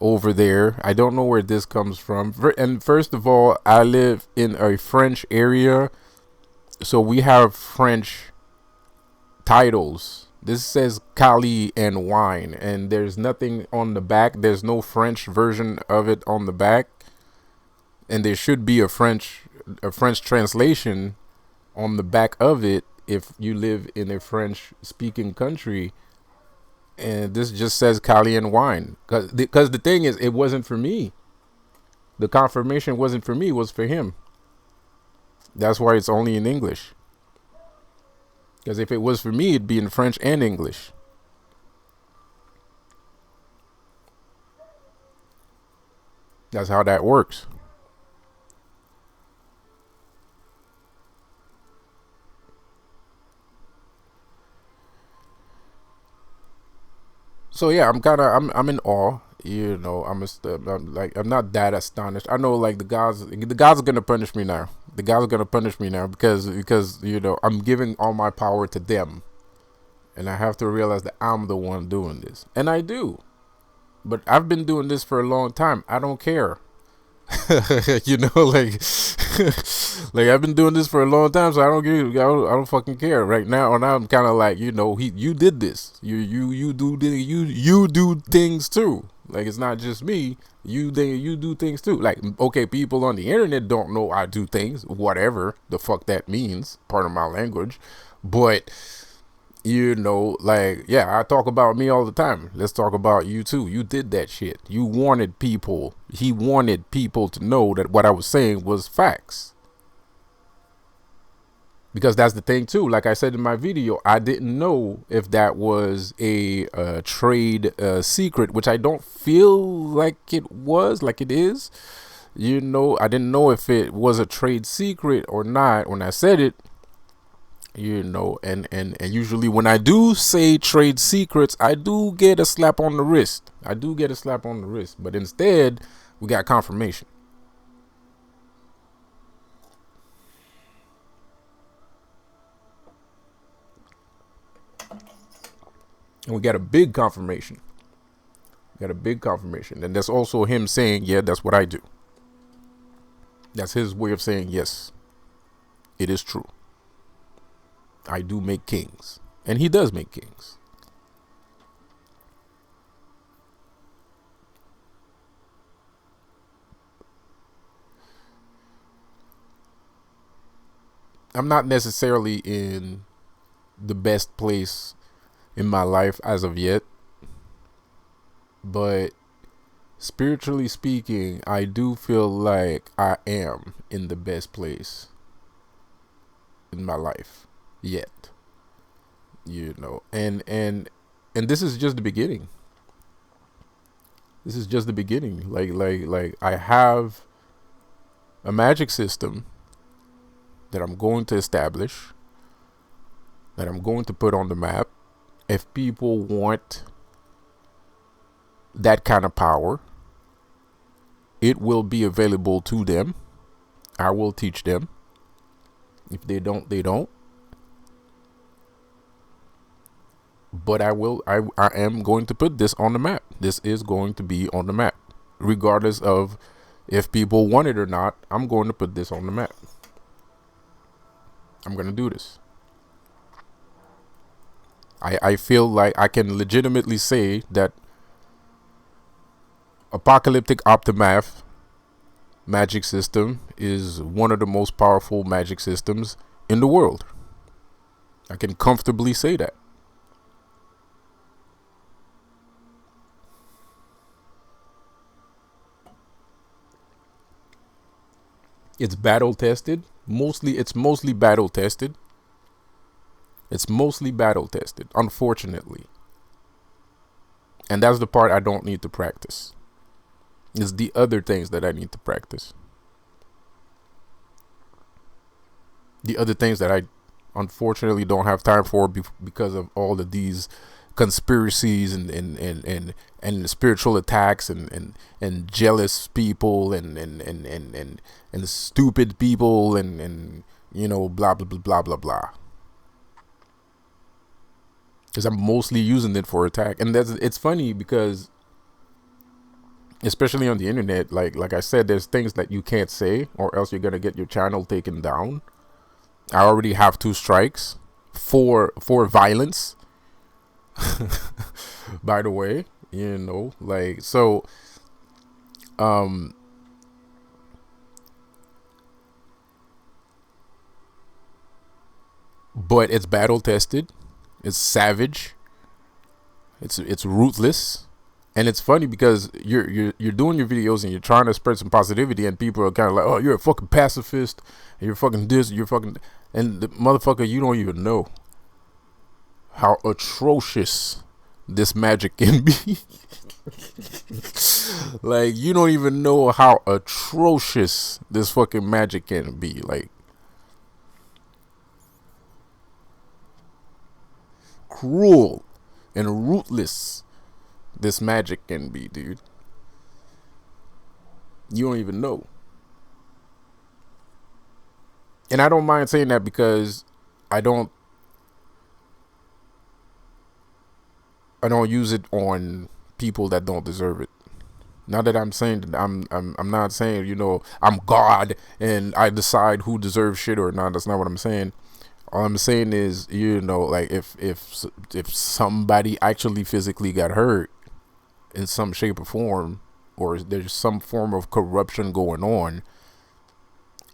over there. I don't know where this comes from. And first of all, I live in a French area, so we have French titles. This says Cali and wine, and there's nothing on the back. There's no French version of it on the back, and there should be a French translation on the back of it if you live in a French speaking country. And this just says Cali and wine, because the thing is, it wasn't for me. The confirmation wasn't for me, it was for him. That's why it's only in English. Because if it was for me, it'd be in French and English. That's how that works. So yeah, I'm in awe. I'm like, I'm not that astonished. I know, like, the gods are gonna punish me now. The God's gonna punish me now because I'm giving all my power to them, and I have to realize that I'm the one doing this, and I do. But I've been doing this for a long time. I don't care. Like like I've been doing this for a long time, so I don't fucking care right now. And I'm kind of like, you did this. You do things too. Like, it's not just me. You do things too. Like, okay, people on the internet don't know I do things, whatever the fuck that means. Part of my language, but. Like, yeah, I talk about me all the time. Let's talk about you too. You did that shit. He wanted people to know that what I was saying was facts. Because that's the thing too. Like I said in my video, I didn't know if that was a trade secret, which I don't feel like it was, like it is. I didn't know if it was a trade secret or not when I said it. And usually when I do say trade secrets, I do get a slap on the wrist. But instead, we got confirmation. And we got a big confirmation. And that's also him saying, yeah, that's what I do. That's his way of saying, yes, it is true. I do make kings. And he does make kings. I'm not necessarily in the best place in my life as of yet. But spiritually speaking, I do feel like I am in the best place in my life. Yet, and this is just the beginning. Like I have a magic system that I'm going to establish, that I'm going to put on the map. If people want that kind of power, it will be available to them. I will teach them. If they don't, they don't. But I am going to put this on the map. This is going to be on the map. Regardless of if people want it or not, I'm going to put this on the map. I'm going to do this. I feel like I can legitimately say that Apocalyptic Opsiimath magic system is one of the most powerful magic systems in the world. I can comfortably say that. It's battle tested. It's mostly battle tested. Unfortunately. And that's the part I don't need to practice. It's the other things that I need to practice. The other things that I unfortunately don't have time for because of all of these conspiracies and spiritual attacks and jealous people and stupid people and blah blah blah blah blah blah. Because I'm mostly using it for attack, and it's funny because, especially on the internet, like I said, there's things that you can't say or else you're gonna get your channel taken down. I already have 2 strikes for violence. By the way, so but it's battle tested, it's savage, it's ruthless. And it's funny because you're doing your videos and you're trying to spread some positivity, and people are kind of like, oh, you're a fucking pacifist, and you're fucking this, and the motherfucker, you don't even know how atrocious this magic can be. Like, you don't even know how atrocious this fucking magic can be. Like, cruel and ruthless this magic can be, dude. You don't even know. And I don't mind saying that because I don't I don't use it on people that don't deserve it. Not that I'm saying that I'm not saying, I'm God and I decide who deserves shit or not. That's not what I'm saying. All I'm saying is, like if somebody actually physically got hurt in some shape or form, or there's some form of corruption going on,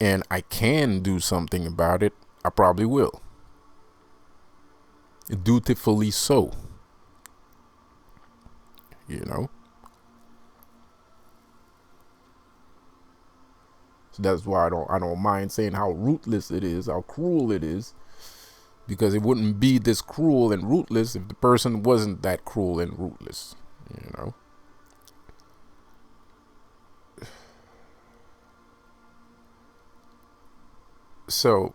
and I can do something about it, I probably will. Dutifully so. You know? So that's why I don't mind saying how ruthless it is, how cruel it is. Because it wouldn't be this cruel and ruthless if the person wasn't that cruel and ruthless. You know? So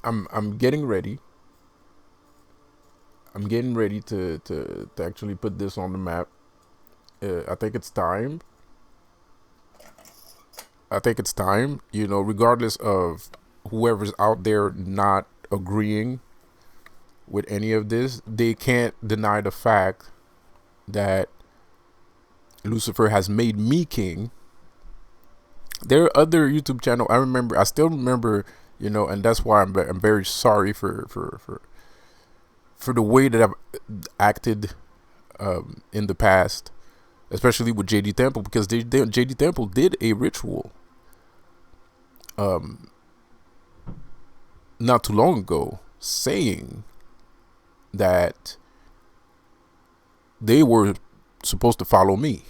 I'm getting ready. I'm getting ready to actually put this on the map. I think it's time. I think it's time, regardless of whoever's out there not agreeing with any of this, they can't deny the fact that Lucifer has made me king. There are other YouTube channel. I still remember, and that's why I'm very sorry for the way that I've acted in the past, especially with JD Temple, because JD Temple did a ritual not too long ago saying that they were supposed to follow me.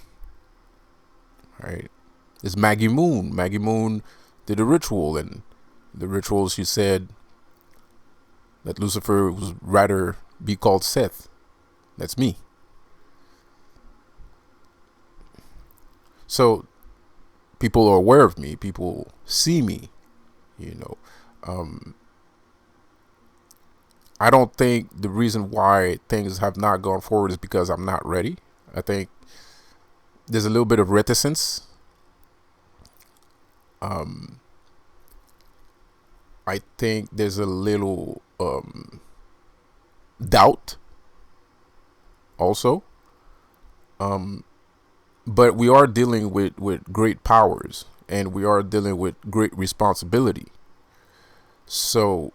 Right? It's Maggie Moon. Maggie Moon did a ritual, and the ritual, she said that Lucifer was rather be called Seth. That's me. So people are aware of me. People see me. I don't think the reason why things have not gone forward is because I'm not ready. I think there's a little bit of reticence. I think there's a little doubt also. But we are dealing with great powers, and we are dealing with great responsibility. So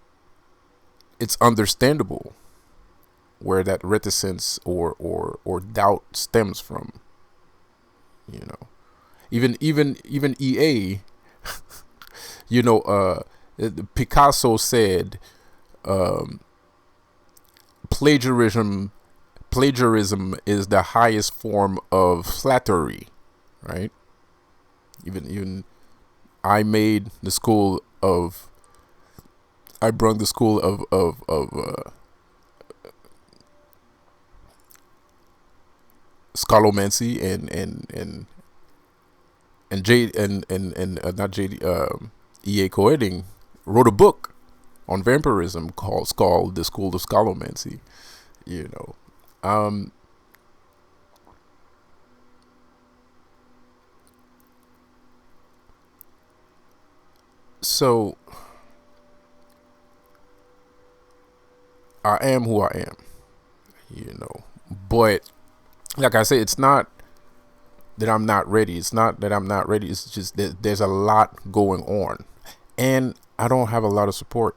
it's understandable where that reticence or doubt stems from. Even EA, Picasso said plagiarism is the highest form of flattery, right? Even I made the school of I brung the school of scolomancy and J and not JD EA Coeding wrote a book on vampirism called The School of Scolomancy. So I am who I am, but like I said, it's not that I'm not ready. It's not that I'm not ready. It's just that there's a lot going on, and I don't have a lot of support.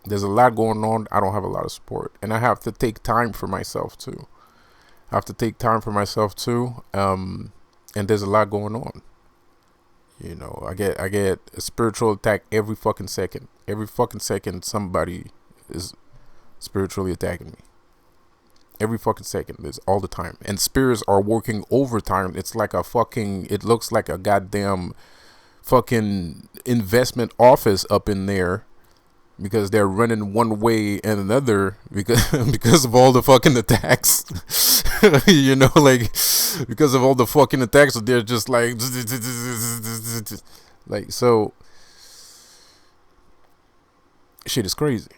There's a lot going on. I don't have a lot of support, and I have to take time for myself too. And there's a lot going on. I get a spiritual attack every fucking second. Every fucking second, somebody is spiritually attacking me. Every fucking second, is all the time, and spirits are working overtime. It's like it looks like a goddamn fucking investment office up in there, because they're running one way and another because of all the fucking attacks. Like because of all the fucking attacks, they're just like so. Shit is crazy,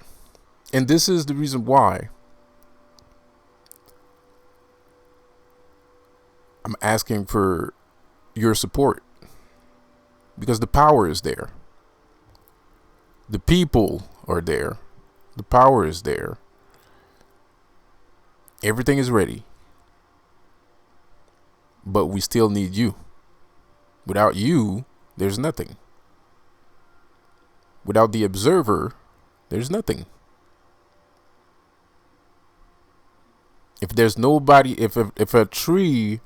and this is the reason why I'm asking for your support because the power is there. The people are there. The power is there. Everything is ready. But we still need you. Without you, there's nothing. Without the observer, there's nothing. If there's nobody, if a tree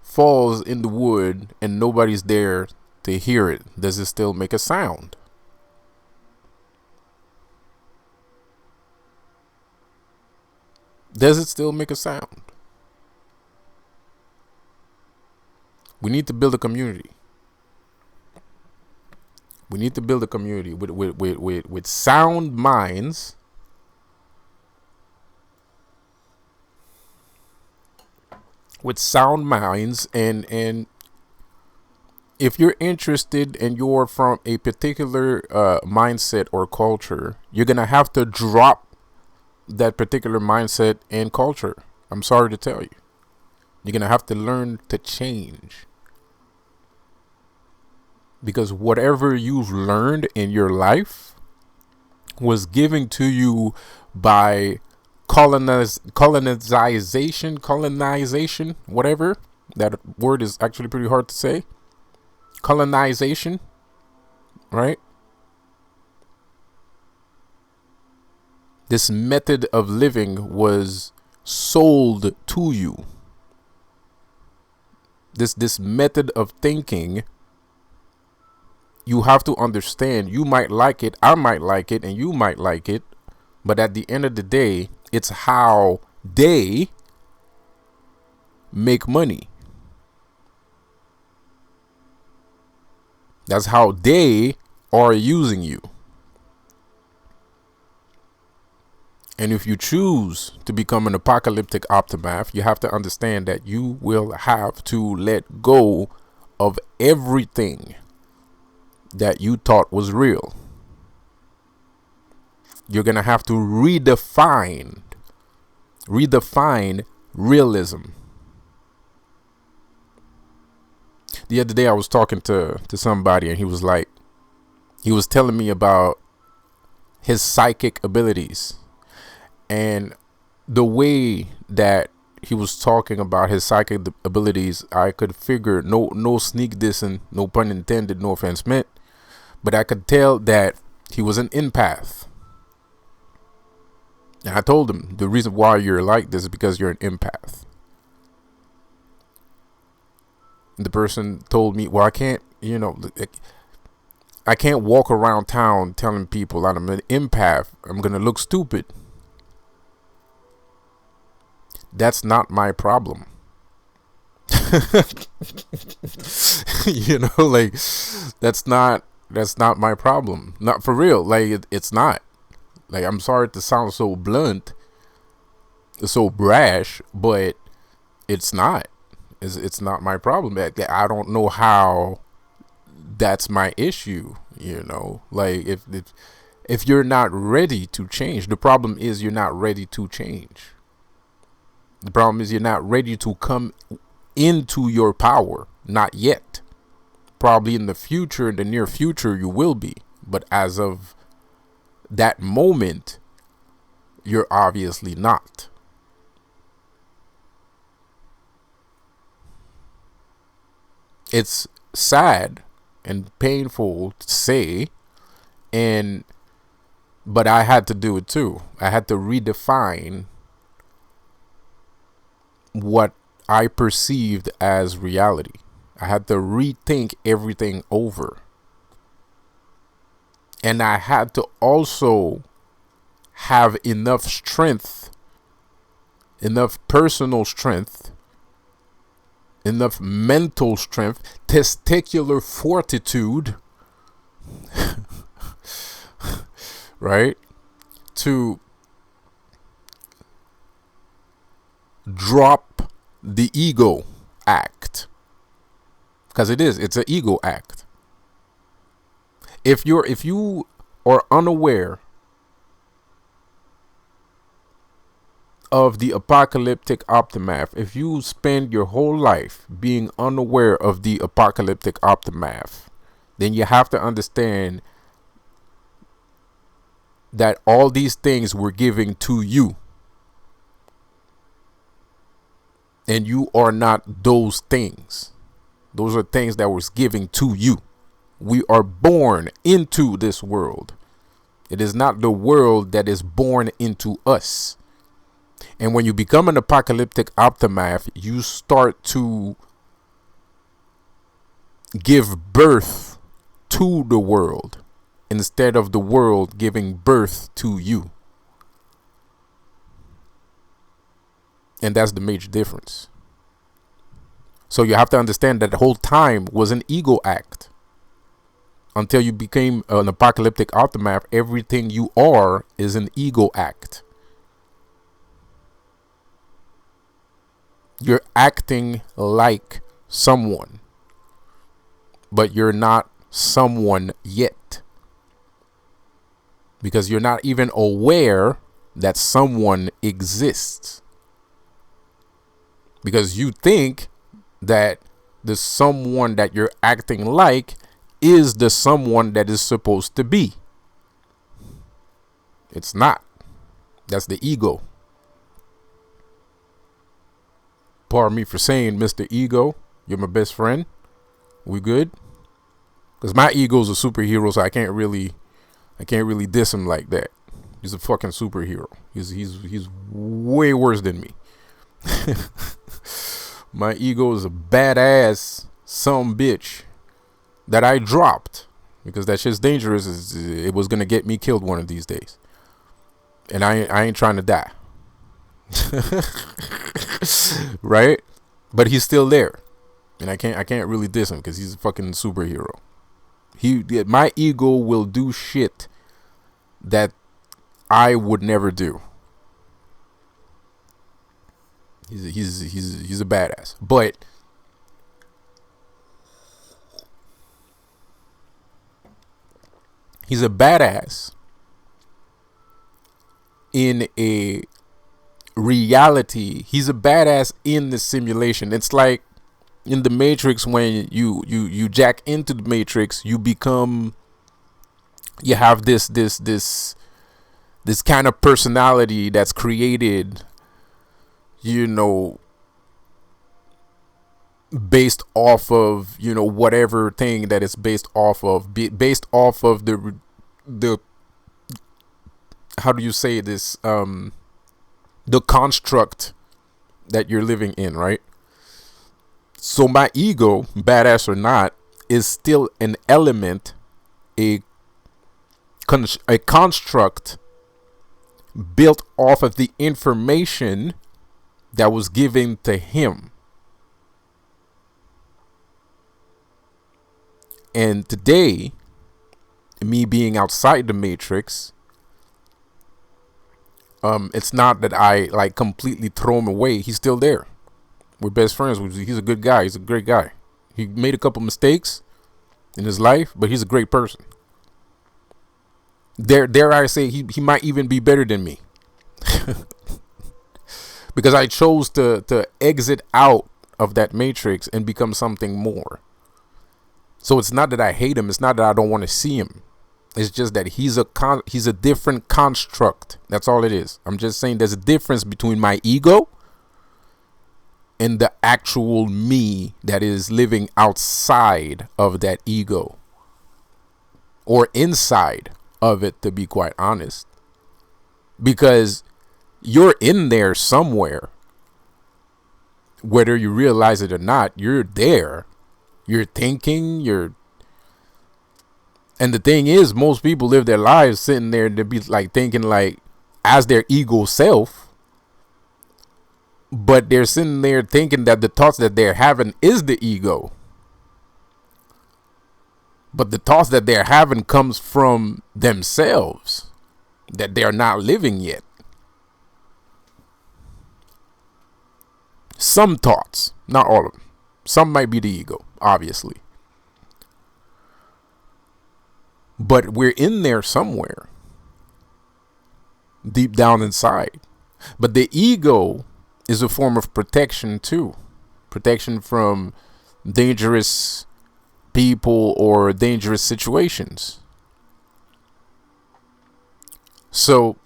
falls in the wood and nobody's there to hear it, does it still make a sound? Does it still make a sound? We need to build a community. We need to build a community with sound minds. With sound minds, and if you're interested and you're from a particular mindset or culture, you're gonna have to drop that particular mindset and culture. I'm sorry to tell you. You're gonna have to learn to change. Because whatever you've learned in your life was given to you by colonization, whatever. That word is actually pretty hard to say. Colonization, right? This method of living was sold to you. This method of thinking, you have to understand. You might like it, I might like it, and you might like it, but at the end of the day, it's how they make money. That's how they are using you. And if you choose to become an apocalyptic Opsiimath, you have to understand that you will have to let go of everything that you thought was real. You're going to have to redefine realism. The other day I was talking to somebody, and he was telling me about his psychic abilities. And the way that he was talking about his psychic abilities, I could figure, no sneak dissing, no pun intended, no offense meant, but I could tell that he was an empath. And I told him, the reason why you're like this is because you're an empath. And the person told me, well, I can't walk around town telling people I'm an empath. I'm going to look stupid. That's not my problem. That's not my problem. Not for real. It's not. I'm sorry to sound so blunt, so brash, but it's not. It's not my problem. I don't know how that's my issue. If you're not ready to change, the problem is you're not ready to change. The problem is you're not ready to come into your power. Not yet. Probably in the future, in the near future, you will be. But as of that moment, you're obviously not. It's sad and painful to say, but I had to do it too. I had to redefine what I perceived as reality. I had to rethink everything over. And I had to also have enough strength, enough personal strength, enough mental strength, testicular fortitude, right? To drop the ego act, because it's an ego act. If you are unaware of the apocalyptic optimath, if you spend your whole life being unaware of the apocalyptic optimath, then you have to understand that all these things were given to you. And you are not those things. Those are things that was given to you. We are born into this world. It is not the world that is born into us. And when you become an apocalyptic optimath, you start to give birth to the world instead of the world giving birth to you. And that's the major difference. So you have to understand that the whole time was an ego act. Until you became an apocalyptic optimath, everything you are is an ego act. You're acting like someone, but you're not someone yet. Because you're not even aware that someone exists. Because you think that the someone that you're acting like is the someone that is supposed to be. It's not. That's the ego. Pardon me for saying, Mr. Ego, you're my best friend. We good? Because my ego's a superhero, so I can't really diss him like that. He's a fucking superhero. He's way worse than me. My ego is a badass some bitch that I dropped because that shit's dangerous. It was gonna get me killed one of these days, and I ain't trying to die. Right? But he's still there, and I can't really diss him because he's a fucking superhero. My ego will do shit that I would never do. He's a badass, but he's a badass in a reality. He's a badass in the simulation. It's like in the Matrix, when you jack into the Matrix, you have this kind of personality that's created, based off of, whatever thing that it's based off of, based off of the how do you say this, the construct that you're living in, right? So my ego, badass or not, is still an element, a construct built off of the information that was given to him. And today, me being outside the Matrix, it's not that I completely throw him away. He's still there. We're best friends. He's a good guy. He's a great guy. He made a couple mistakes in his life, but he's a great person. Dare I say he might even be better than me. Because I chose to exit out of that Matrix and become something more. So it's not that I hate him. It's not that I don't want to see him. It's just that he's a different construct. That's all it is. I'm just saying there's a difference between my ego and the actual me that is living outside of that ego, or inside of it, to be quite honest. Because you're in there somewhere, whether you realize it or not. You're there. You're thinking. And the thing is, most people live their lives sitting there to be thinking as their ego self. But they're sitting there thinking that the thoughts that they're having is the ego. But the thoughts that they're having comes from themselves, that they're not living yet. Some thoughts, not all of them. Some might be the ego, obviously. But we're in there somewhere, deep down inside. But the ego is a form of protection too. Protection from dangerous people or dangerous situations. So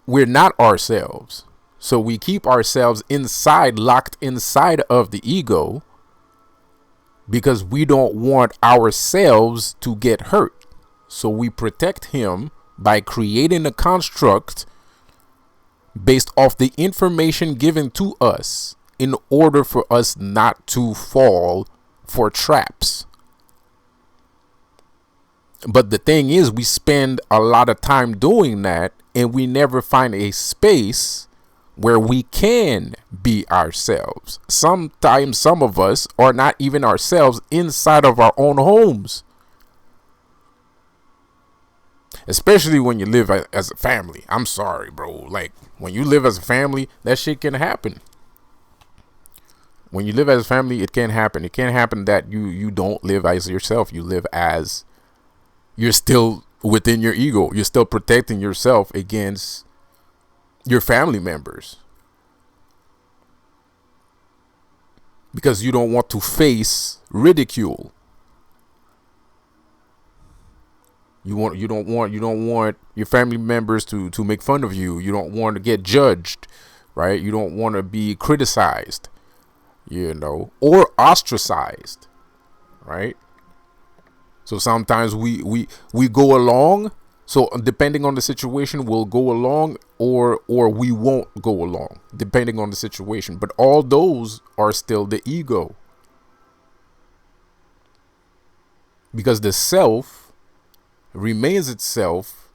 we're not ourselves. So we keep ourselves inside, locked inside of the ego, because we don't want ourselves to get hurt. So we protect him by creating a construct based off the information given to us in order for us not to fall for traps. But the thing is, we spend a lot of time doing that and we never find a space where we can be ourselves. Sometimes some of us are not even ourselves inside of our own homes. Especially when you live as a family. I'm sorry, bro. Like, when you live as a family, that shit can happen. When you live as a family, it can happen. It can happen that you don't live as yourself. You live as, you're still within your ego. You're still protecting yourself against your family members, because you don't want to face ridicule. You don't want your family members to make fun of you. You don't want to get judged, right? You don't want to be criticized, or ostracized, right? So sometimes we go along. So depending on the situation, we'll go along or we won't go along, depending on the situation. But all those are still the ego. Because the self remains itself,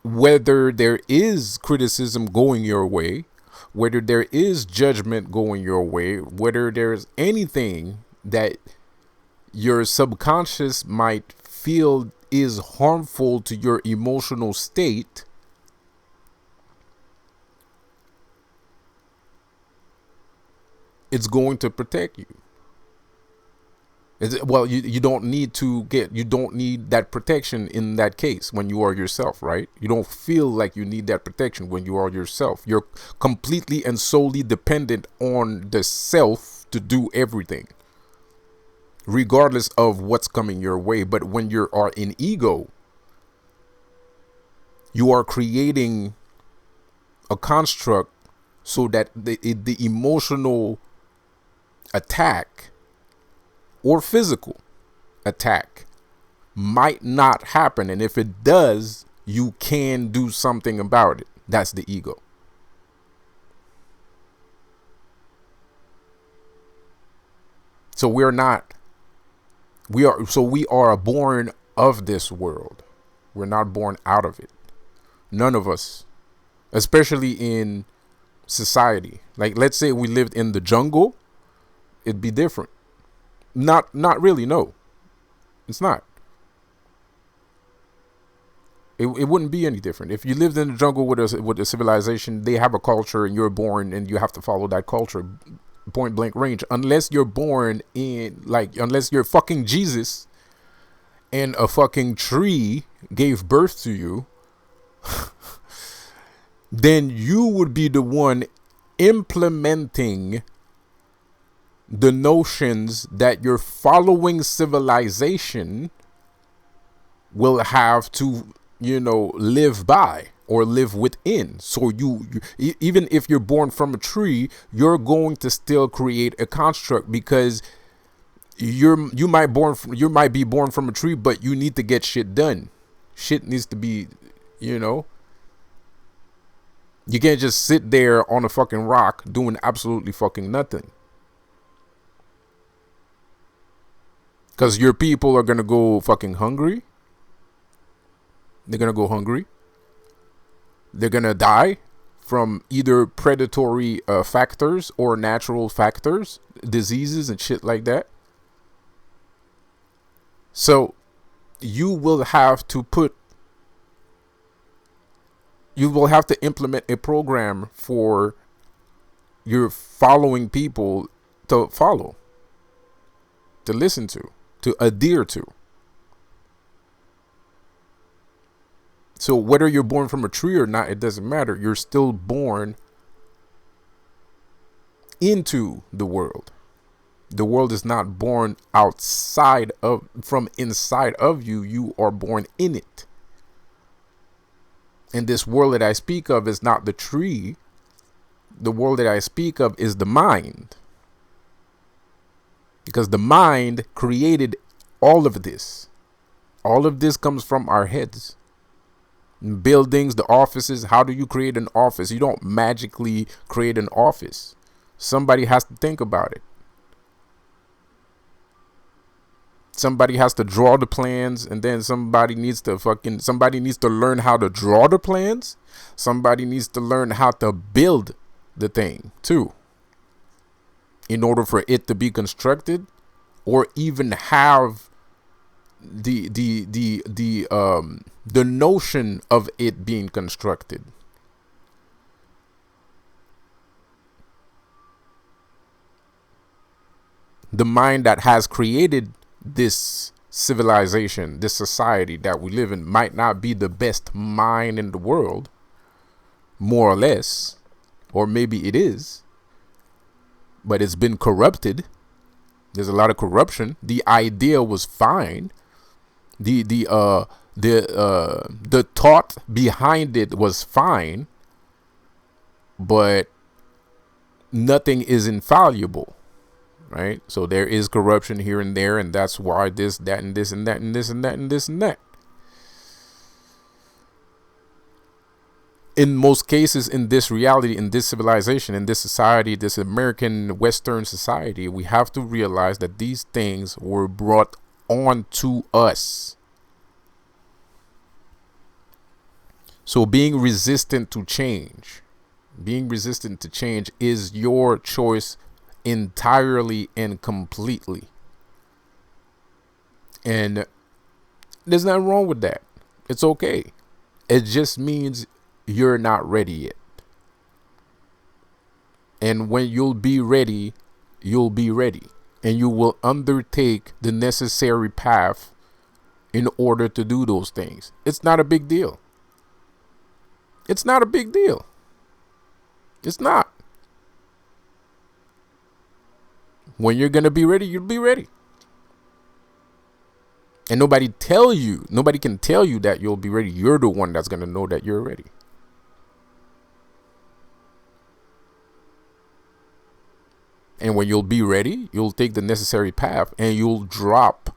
whether there is criticism going your way, whether there is judgment going your way, whether there's anything that your subconscious might feel is harmful to your emotional state, it's going to protect you. Well, you don't need that protection in that case when you are yourself, right? You don't feel like you need that protection when you are yourself. You're completely and solely dependent on the self to do everything, regardless of what's coming your way. But when you are in ego, you are creating a construct so that the emotional attack or physical attack might not happen. And if it does, you can do something about it. That's the ego. So we are born of this world. We're not born out of it. None of us, especially in society. Like, let's say we lived in the jungle, it'd be different. Not really, no. It's not. It wouldn't be any different. If you lived in the jungle with a civilization, they have a culture and you're born and you have to follow that culture, point blank range. Unless you're born unless you're fucking Jesus and a fucking tree gave birth to you, then you would be the one implementing the notions that your following civilization will have to, live by or live within. So you even if you're born from a tree, you're going to still create a construct, because you might be born from a tree, but you need to get shit done. Shit needs to be, you can't just sit there on a fucking rock doing absolutely fucking nothing. Because your people are going to go fucking hungry. They're going to go hungry. They're going to die from either predatory factors or natural factors, diseases and shit like that. So you will have to implement a program for your following people to follow, to listen to adhere to. So whether you're born from a tree or not, it doesn't matter. You're still born into the world. The world is not born outside of, from inside of you. You are born in it. And this world that I speak of is not the tree. The world that I speak of is the mind. Because the mind created all of this. All of this comes from our heads. Buildings, the offices. How do you create an office? You don't magically create an office. Somebody has to think about it. Somebody has to draw the plans, and then somebody needs to learn how to draw the plans. Somebody needs to learn how to build the thing too, in order for it to be constructed, or even have the notion of it being constructed. The mind that has created this civilization, this society that we live in, might not be the best mind in the world, more or less, or maybe it is, but it's been corrupted. There's a lot of corruption. The idea was fine. The thought behind it was fine, but nothing is infallible. Right? So there is corruption here and there, and that's why this, that, and this, and that, and this, and that, and this, and that. In most cases, in this reality, in this civilization, in this society, this American Western society, we have to realize that these things were brought on to us. So being resistant to change is your choice entirely and completely. And there's nothing wrong with that. It's okay. It just means you're not ready yet. And when you'll be ready, and you will undertake the necessary path in order to do those things. It's not a big deal. It's not. When you're going to be ready, you'll be ready. And nobody can tell you that you'll be ready. You're the one that's going to know that you're ready. And when you'll be ready, you'll take the necessary path, and you'll drop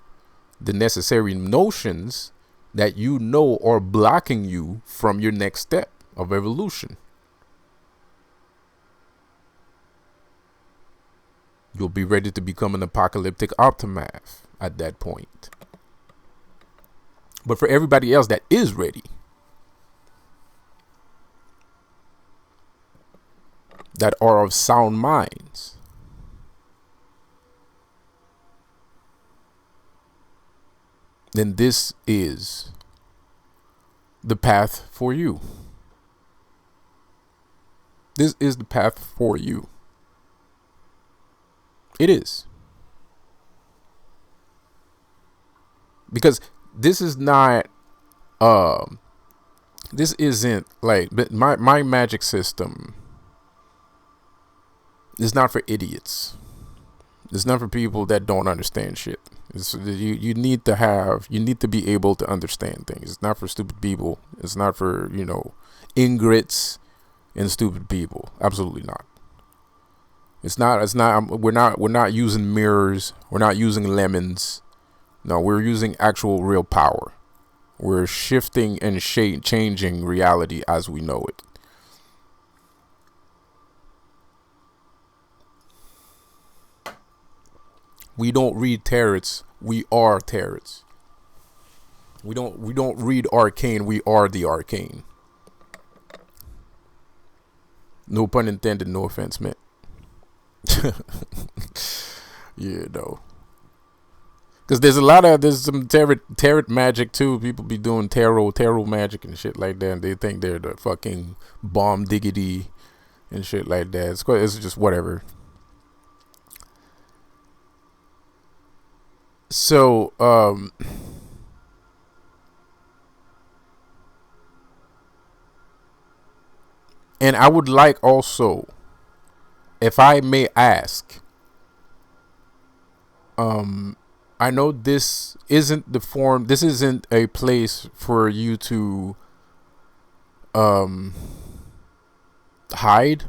the necessary notions that you know are blocking you from your next step of evolution. You'll be ready to become an apocalyptic Opsiimath at that point. But for everybody else that is ready, that are of sound minds, then this is the path for you. This is the path for you. It is. Because this is not, this isn't like, my magic system is not for idiots. It's not for people that don't understand shit. You need to be able to understand things. It's not for stupid people. It's not for, ingrates and stupid people. Absolutely not. We're not using mirrors. We're not using lemons. No, we're using actual real power. We're shifting and changing reality as we know it. We don't read tarots. We are tarots. We don't read arcane. We are the arcane. No pun intended. No offense meant. Yeah, no. Because there's some tarot magic too. People be doing tarot magic and shit like that, and they think they're the fucking bomb diggity and shit like that. It's just whatever. So And I would like also, if I may ask, I know this isn't the form, this isn't a place for you to hide.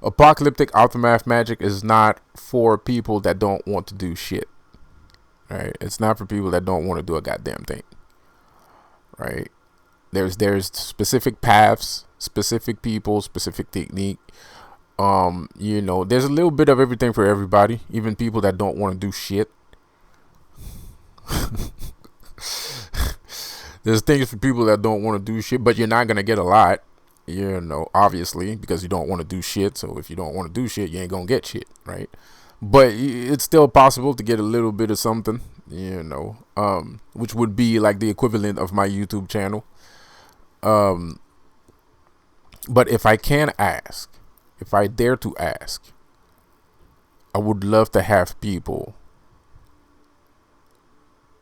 Apocalyptic aftermath magic is not for people that don't want to do shit. Right? It's not for people that don't want to do a goddamn thing. Right? There's specific paths, specific people, specific technique. There's a little bit of everything for everybody, even people that don't want to do shit. There's things for people that don't want to do shit, but you're not gonna get a lot, obviously, because you don't want to do shit. So if you don't want to do shit, you ain't gonna get shit, right? But it's still possible to get a little bit of something, which would be like the equivalent of my YouTube channel. But if I can ask, if I dare to ask, I would love to have people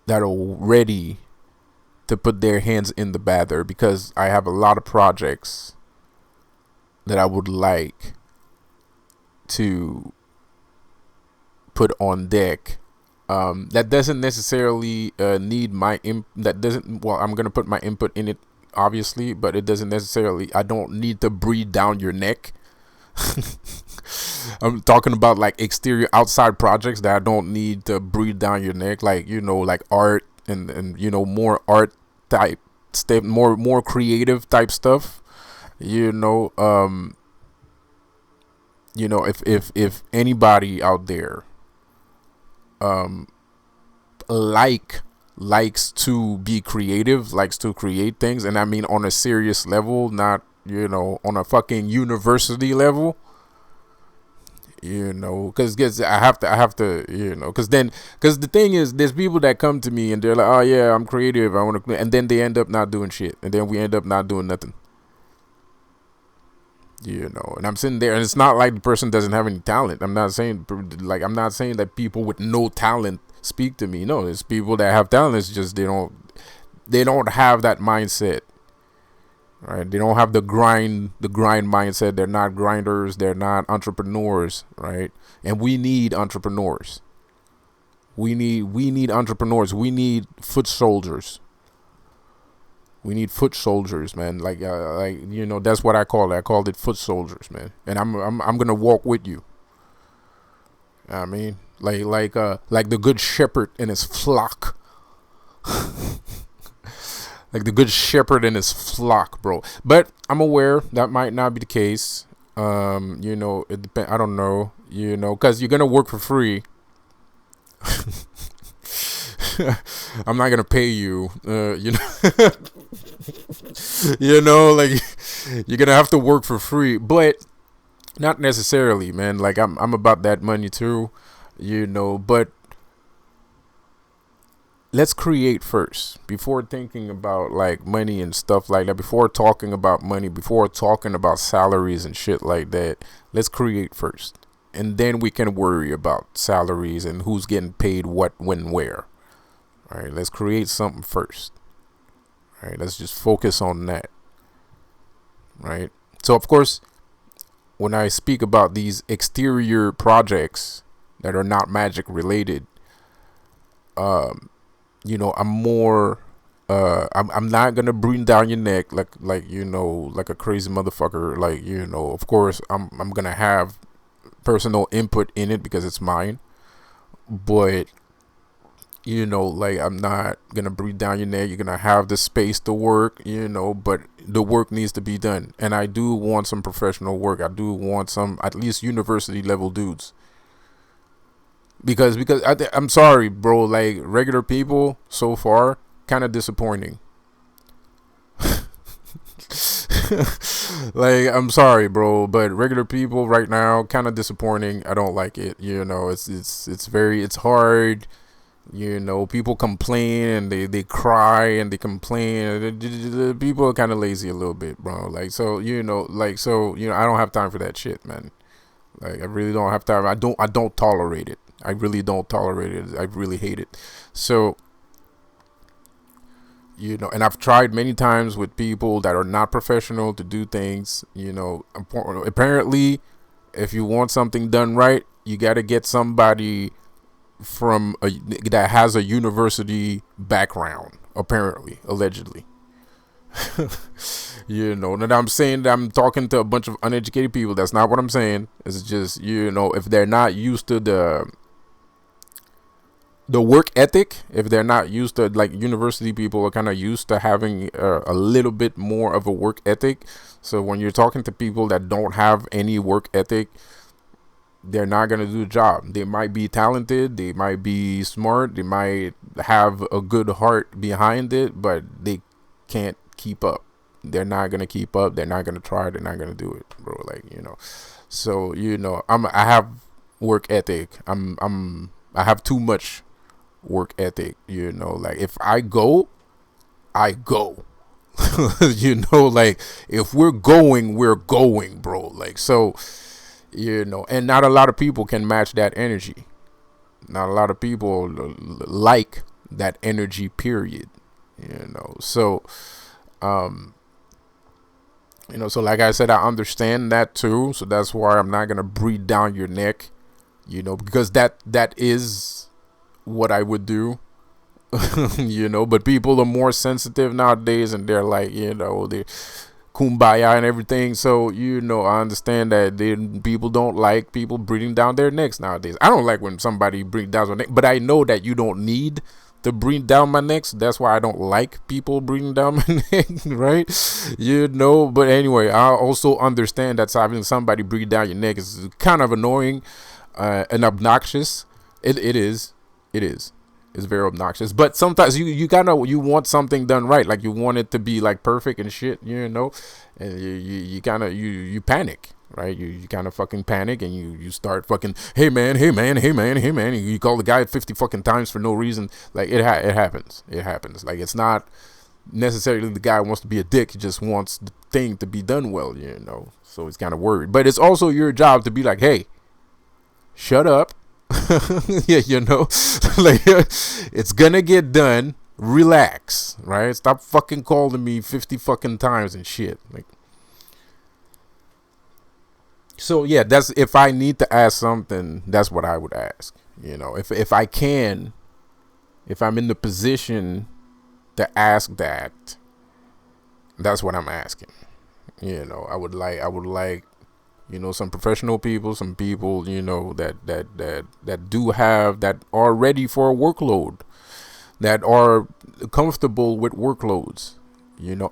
that are ready to put their hands in the bather, because I have a lot of projects that I would like to put on deck. That doesn't necessarily need my I'm gonna put my input in it, obviously, but it doesn't necessarily, I don't need to breathe down your neck. I'm talking about like exterior outside projects that I don't need to breathe down your neck, like like art and more art type stuff, more creative type stuff. If anybody out there likes to be creative, likes to create things, and I mean on a serious level, not on a fucking university level, because I have to, because the thing is, there's people that come to me and they're like, oh yeah, I'm creative, I want to, and then they end up not doing shit, and then we end up not doing nothing, and I'm sitting there, and it's not like the person doesn't have any talent. I'm not saying that people with no talent speak to me. No, it's people that have talent. It's just they don't have that mindset. Right? They don't have the grind mindset. They're not grinders. They're not entrepreneurs. Right? And we need entrepreneurs. We need entrepreneurs. We need foot soldiers. We need foot soldiers, man. That's what I call it. I called it foot soldiers, man. And I'm gonna walk with you. I mean, like the good shepherd and his flock. Like the good shepherd and his flock, bro. But I'm aware that might not be the case. It depends. I don't know. Because you're gonna work for free. I'm not gonna pay you. Like you're gonna have to work for free, but not necessarily, man. Like I'm about that money too, But let's create first before thinking about like money and stuff like that. Before talking about money, before talking about salaries and shit like that, let's create first, and then we can worry about salaries and who's getting paid what, when, where. All right, let's create something first. All right, let's just focus on that. Right. So of course, when I speak about these exterior projects that are not magic related, I'm more I'm not gonna breathe down your neck like a crazy motherfucker. Of course I'm gonna have personal input in it because it's mine, but I'm not gonna breathe down your neck. You're gonna have the space to work, but the work needs to be done. And I do want some professional work. I do want some at least university level dudes. Because I'm sorry, bro. Like regular people so far, kind of disappointing. Like I'm sorry, bro, but regular people right now, kind of disappointing. I don't like it. It's hard. People complain and they cry and they complain. People are kind of lazy a little bit, bro. I don't have time for that shit, man. Like I really don't have time. I don't tolerate it. I really don't tolerate it. I really hate it. So And I've tried many times with people that are not professional to do things. Apparently, if you want something done right, you got to get somebody that has a university background. Apparently, allegedly. And I'm saying that I'm talking to a bunch of uneducated people. That's not what I'm saying. It's just, if they're not used to the work ethic, if they're not used to, like, university people are kind of used to having a little bit more of a work ethic. So when you're talking to people that don't have any work ethic, they're not going to do the job. They might be talented, they might be smart, they might have a good heart behind it, but they can't keep up. They're not going to keep up. They're not going to try. They're not going to do it, bro. So, I have work ethic. I have too much work ethic, like, if I go, I go. Like, if we're going, bro. Like, so, and not a lot of people can match that energy. Not a lot of people like that energy, period. So, so like I said, I understand that too. So that's why I'm not gonna breathe down your neck, because that is what I would do. But people are more sensitive nowadays, and they're like, they kumbaya and everything. So, I understand that people don't like people breathing down their necks nowadays. I don't like when somebody breathes down their neck, but I know that you don't need to breathe down my neck. So that's why I don't like people breathing down my neck, right? But anyway, I also understand that having somebody breathe down your neck is kind of annoying and obnoxious. It is. It's very obnoxious. But sometimes you want something done right. Like, you want it to be like perfect and shit, and you panic, right? You kind of fucking panic, and you start fucking, hey man, and you call the guy 50 fucking times for no reason. Like, it happens. Like, it's not necessarily the guy wants to be a dick. He just wants the thing to be done well, so he's kind of worried. But it's also your job to be like, hey, shut up. Yeah, like, it's gonna get done. Relax, right? Stop fucking calling me 50 fucking times and shit. Like, so yeah, that's, if I need to ask something, that's what I would ask. If I can, if I'm in the position to ask that, that's what I'm asking. I would like some professional people, some people, that do have, that are ready for a workload, that are comfortable with workloads.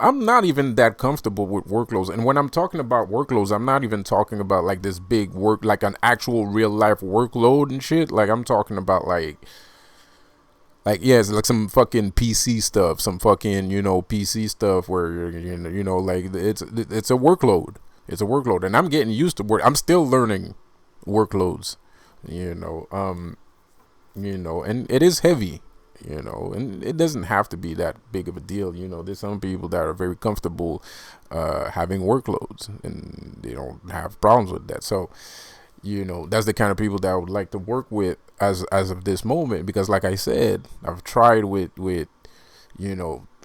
I'm not even that comfortable with workloads. And when I'm talking about workloads, I'm not even talking about like this big work, like an actual real life workload and shit. Like, I'm talking about like, yeah, it's like some fucking PC stuff, some fucking, PC stuff where, like, it's a workload. It's a workload, and I'm getting used to work. I'm still learning workloads, and it is heavy, and it doesn't have to be that big of a deal. There's some people that are very comfortable having workloads, and they don't have problems with that. So, that's the kind of people that I would like to work with as of this moment, because like I said, I've tried with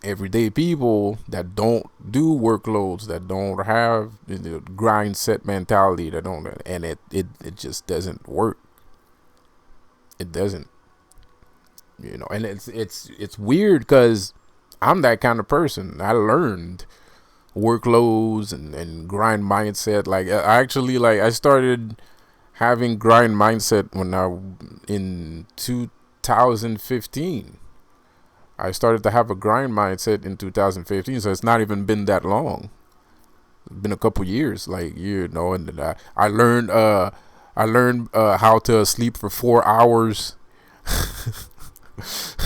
everyday people that don't do workloads, that don't have the grind set mentality, that don't, and it just doesn't work. It doesn't, and it's weird, because I'm that kind of person. I learned workloads and grind mindset. Like, I started having grind mindset when in 2015. I started to have a grind mindset in 2015, so it's not even been that long. It's been a couple years, like, and I learned how to sleep for 4 hours.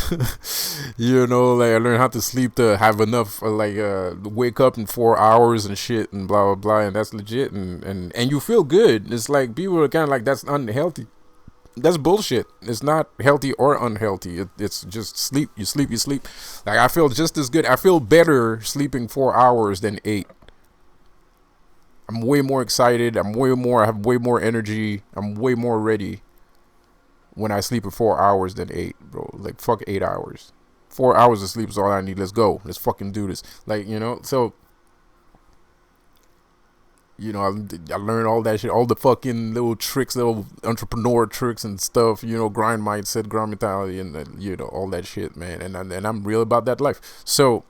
Like, I learned how to sleep to have enough, wake up in 4 hours and shit and blah blah blah, and that's legit, and you feel good. It's like, people are kind of like, that's unhealthy. That's bullshit. It's not healthy or unhealthy. It's just sleep. You sleep. Like, I feel just as good. I feel better sleeping 4 hours than 8. I'm way more excited. I have way more energy. I'm way more ready when I sleep for 4 hours than 8, bro. Like, fuck 8 hours. 4 hours of sleep is all I need. Let's go. Let's fucking do this. Like, so, I learned all that shit, all the fucking little tricks, little entrepreneur tricks and stuff, grind mindset, grind mentality, and, all that shit, man. And I'm real about that life. So,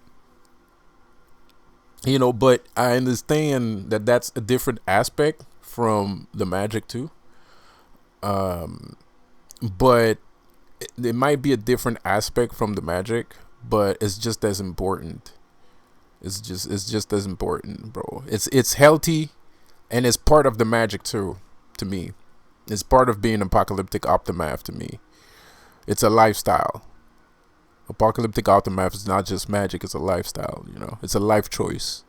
but I understand that that's a different aspect from the magic too. But it might be a different aspect from the magic, but it's just as important. It's just as important, bro. It's healthy, and it's part of the magic too. To me, it's part of being apocalyptic Opsiimath. To me, it's a lifestyle. Apocalyptic Opsiimath is not just magic; it's a lifestyle. It's a life choice.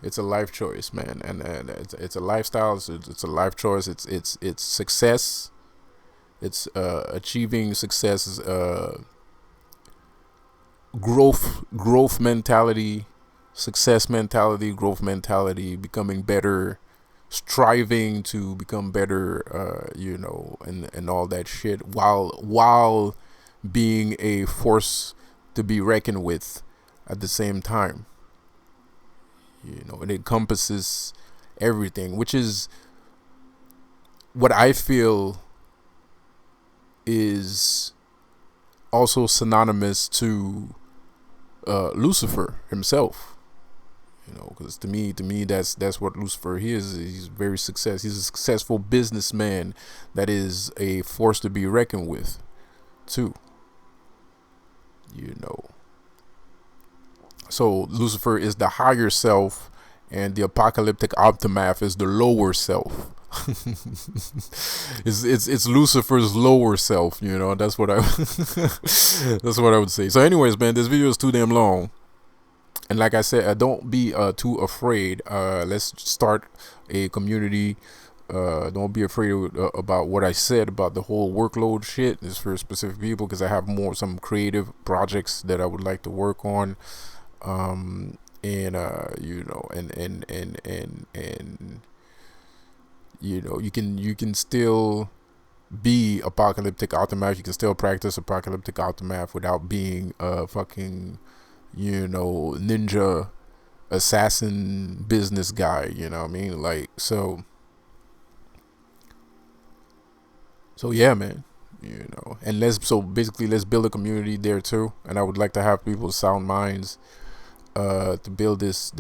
It's a life choice, man, and it's a lifestyle. It's a life choice. It's success. It's achieving success. Growth mentality, success mentality, growth mentality, becoming better, striving to become better, and all that shit, while being a force to be reckoned with at the same time. It encompasses everything, which is what I feel is also synonymous to Lucifer himself. Because to me, that's what Lucifer is. He's very He's a successful businessman that is a force to be reckoned with, too. So Lucifer is the higher self, and the apocalyptic Opsiimath is the lower self. it's Lucifer's lower self. That's what I that's what I would say. So, anyways, man, this video is too damn long, and like I said, don't be too afraid. Let's start a community. Don't be afraid about what I said about the whole workload shit. It's for specific people, because I have some creative projects that I would like to work on. And you can still be apocalyptic Opsiimath. You can still practice apocalyptic Opsiimath without being a fucking ninja assassin business guy. You know what I mean? Like, so yeah, man. And let's build a community there too. And I would like to have people with sound minds to build this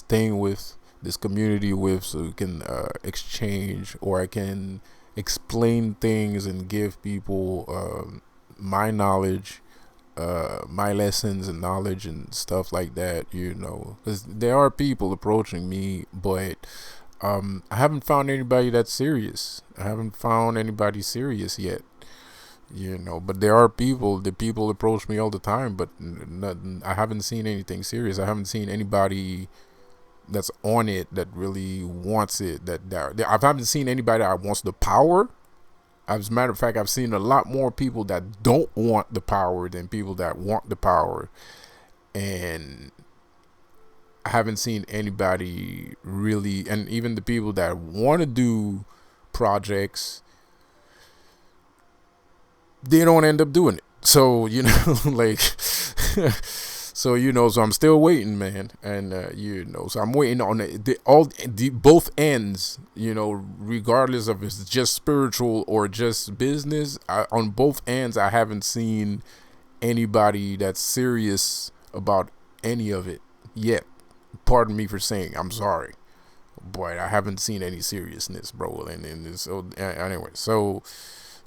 thing with, this community with, so we can exchange, or I can explain things and give people my knowledge, my lessons and knowledge and stuff like that. Because there are people approaching me, but I haven't found anybody that's serious. I haven't found anybody serious yet. But there are people. The people approach me all the time, but I haven't seen anything serious. I haven't seen anybody that's on it, that really wants it. I haven't seen anybody that wants the power. As a matter of fact, I've seen a lot more people that don't want the power than people that want the power. And I haven't seen anybody really, and even the people that want to do projects, they don't end up doing it. So, like, so, so I'm still waiting, man. And, so I'm waiting on both ends, regardless of if it's just spiritual or just business. On both ends, I haven't seen anybody that's serious about any of it yet. Pardon me for saying, I'm sorry, but I haven't seen any seriousness, bro. And so, anyway, so,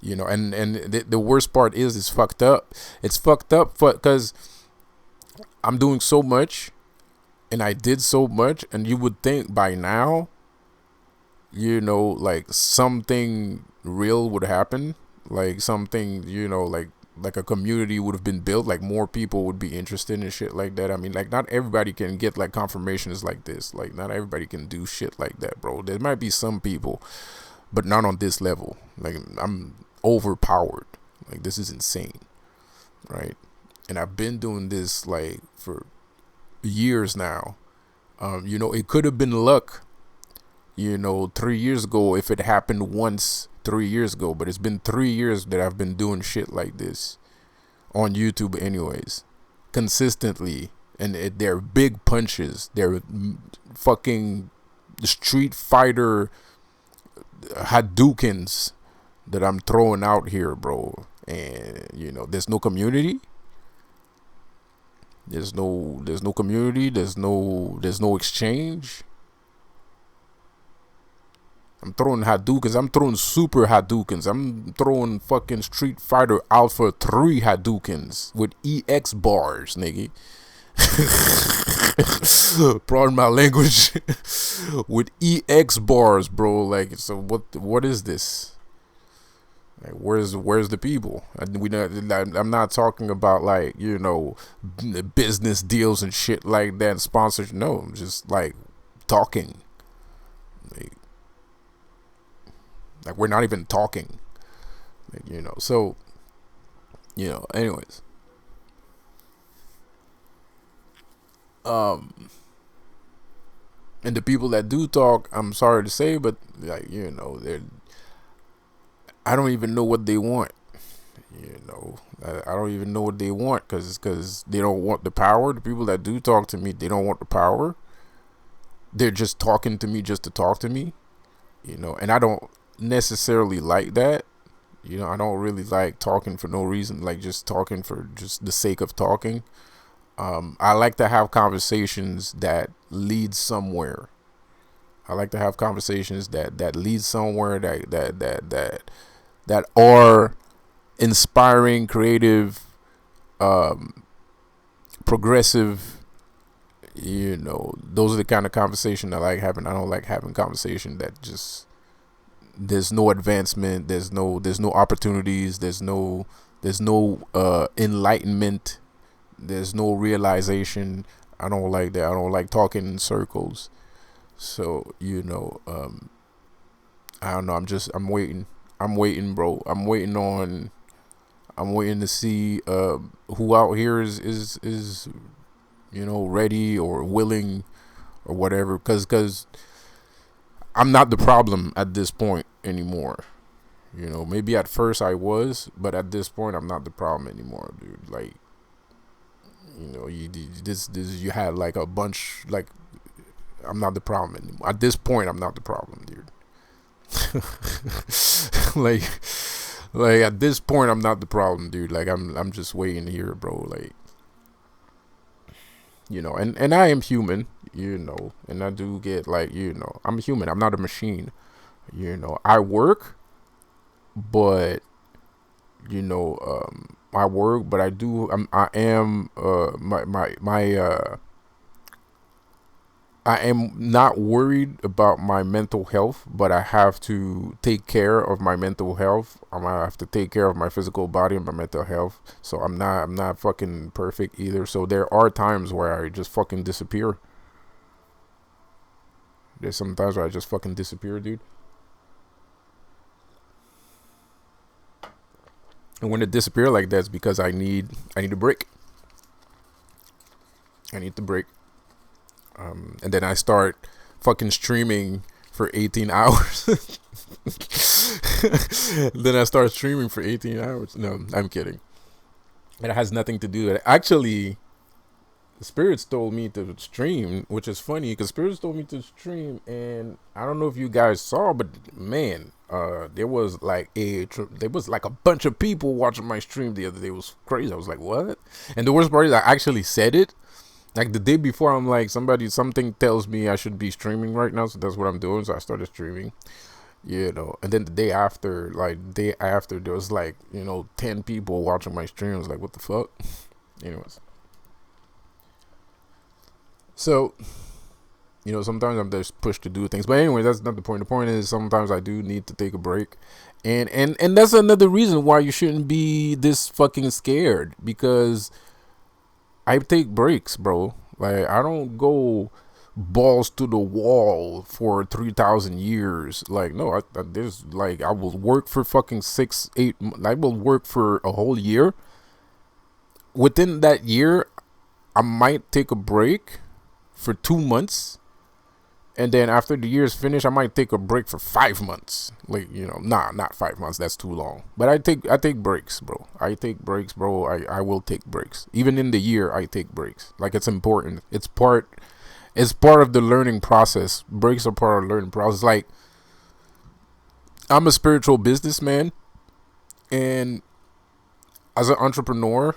and the worst part is, it's fucked up. It's fucked up because I'm doing so much, and I did so much, and you would think by now, like something real would happen, like something, like a community would have been built, like more people would be interested in shit like that. I mean, like, not everybody can get like confirmations like this. Like, not everybody can do shit like that, bro. There might be some people, but not on this level. Like, I'm overpowered. Like, this is insane, right? And I've been doing this like for years now. It could have been luck. 3 years ago, if it happened once 3 years ago, but it's been 3 years that I've been doing shit like this on YouTube anyways, consistently. And they're big punches. They're fucking Street Fighter Hadoukens that I'm throwing out here, bro. And there's no community. There's no community. There's no exchange. I'm throwing Hadoukens. I'm throwing super Hadoukens. I'm throwing fucking Street Fighter Alpha 3 Hadoukens with EX bars, nigga. Pardon my language. With EX bars, bro. Like, so what is this? Like, where's the people? I'm not talking about like business deals and shit like that, sponsors. No, I'm just like talking. Like we're not even talking. Like, so anyways. And the people that do talk, I'm sorry to say, but like they're, I don't even know what they want. I don't even know what they want because they don't want the power. The people that do talk to me, they don't want the power. They're just talking to me just to talk to me, and I don't necessarily like that. I don't really like talking for no reason, like just talking for just the sake of talking. I like to have conversations that lead somewhere. I like to have conversations that lead somewhere, that are inspiring, creative, progressive. Those are the kind of conversation I like having. I don't like having conversation that just there's no advancement, there's no opportunities, there's no enlightenment. There's no realization. I don't like that. I don't like talking in circles. So, I don't know. I'm waiting. I'm waiting, bro. I'm waiting to see who out here is ready or willing or whatever. Because I'm not the problem at this point anymore. Maybe at first I was, but at this point I'm not the problem anymore, dude. Like, you had like a bunch, like, I'm not the problem anymore. At this point, I'm not the problem, dude. like at this point, I'm not the problem, dude. Like, I'm just waiting here, bro. Like, and I am human, and I do get like, I'm human. I'm not a machine. I work, but I work, but I do. I am not worried about my mental health, but I have to take care of my mental health. I have to take care of my physical body and my mental health. So I'm not fucking perfect either. So there are times where I just fucking disappear. There's some times where I just fucking disappear, dude. And when it disappears like that, it's because I need a break. I need the break. And then I start fucking streaming for 18 hours. Then I start streaming for 18 hours. No, I'm kidding. It has nothing to do with it. Actually, Spirits told me to stream, which is funny because Spirits told me to stream, and I don't know if you guys saw, but man, there was like a bunch of people watching my stream the other day. It was crazy. I was like, what? And the worst part is I actually said it. Like the day before, I'm like, something tells me I should be streaming right now, so that's what I'm doing. So I started streaming, and then the day after, there was like 10 people watching my stream. I was like, what the fuck? Anyways. So, sometimes I'm just pushed to do things. But anyway, that's not the point. The point is sometimes I do need to take a break. And that's another reason why you shouldn't be this fucking scared. Because I take breaks, bro. Like, I don't go balls to the wall for 3,000 years. Like, no, I will work for fucking 6-8. I will work for a whole year. Within that year, I might take a break for 2 months, And then after the year's finished, I might take a break for 5 months. Like, not 5 months. That's too long. But I take breaks, bro. I take breaks, bro. I will take breaks. Even in the year, I take breaks. Like, it's important. It's part of the learning process. Breaks are part of the learning process. Like, I'm a spiritual businessman, and as an entrepreneur,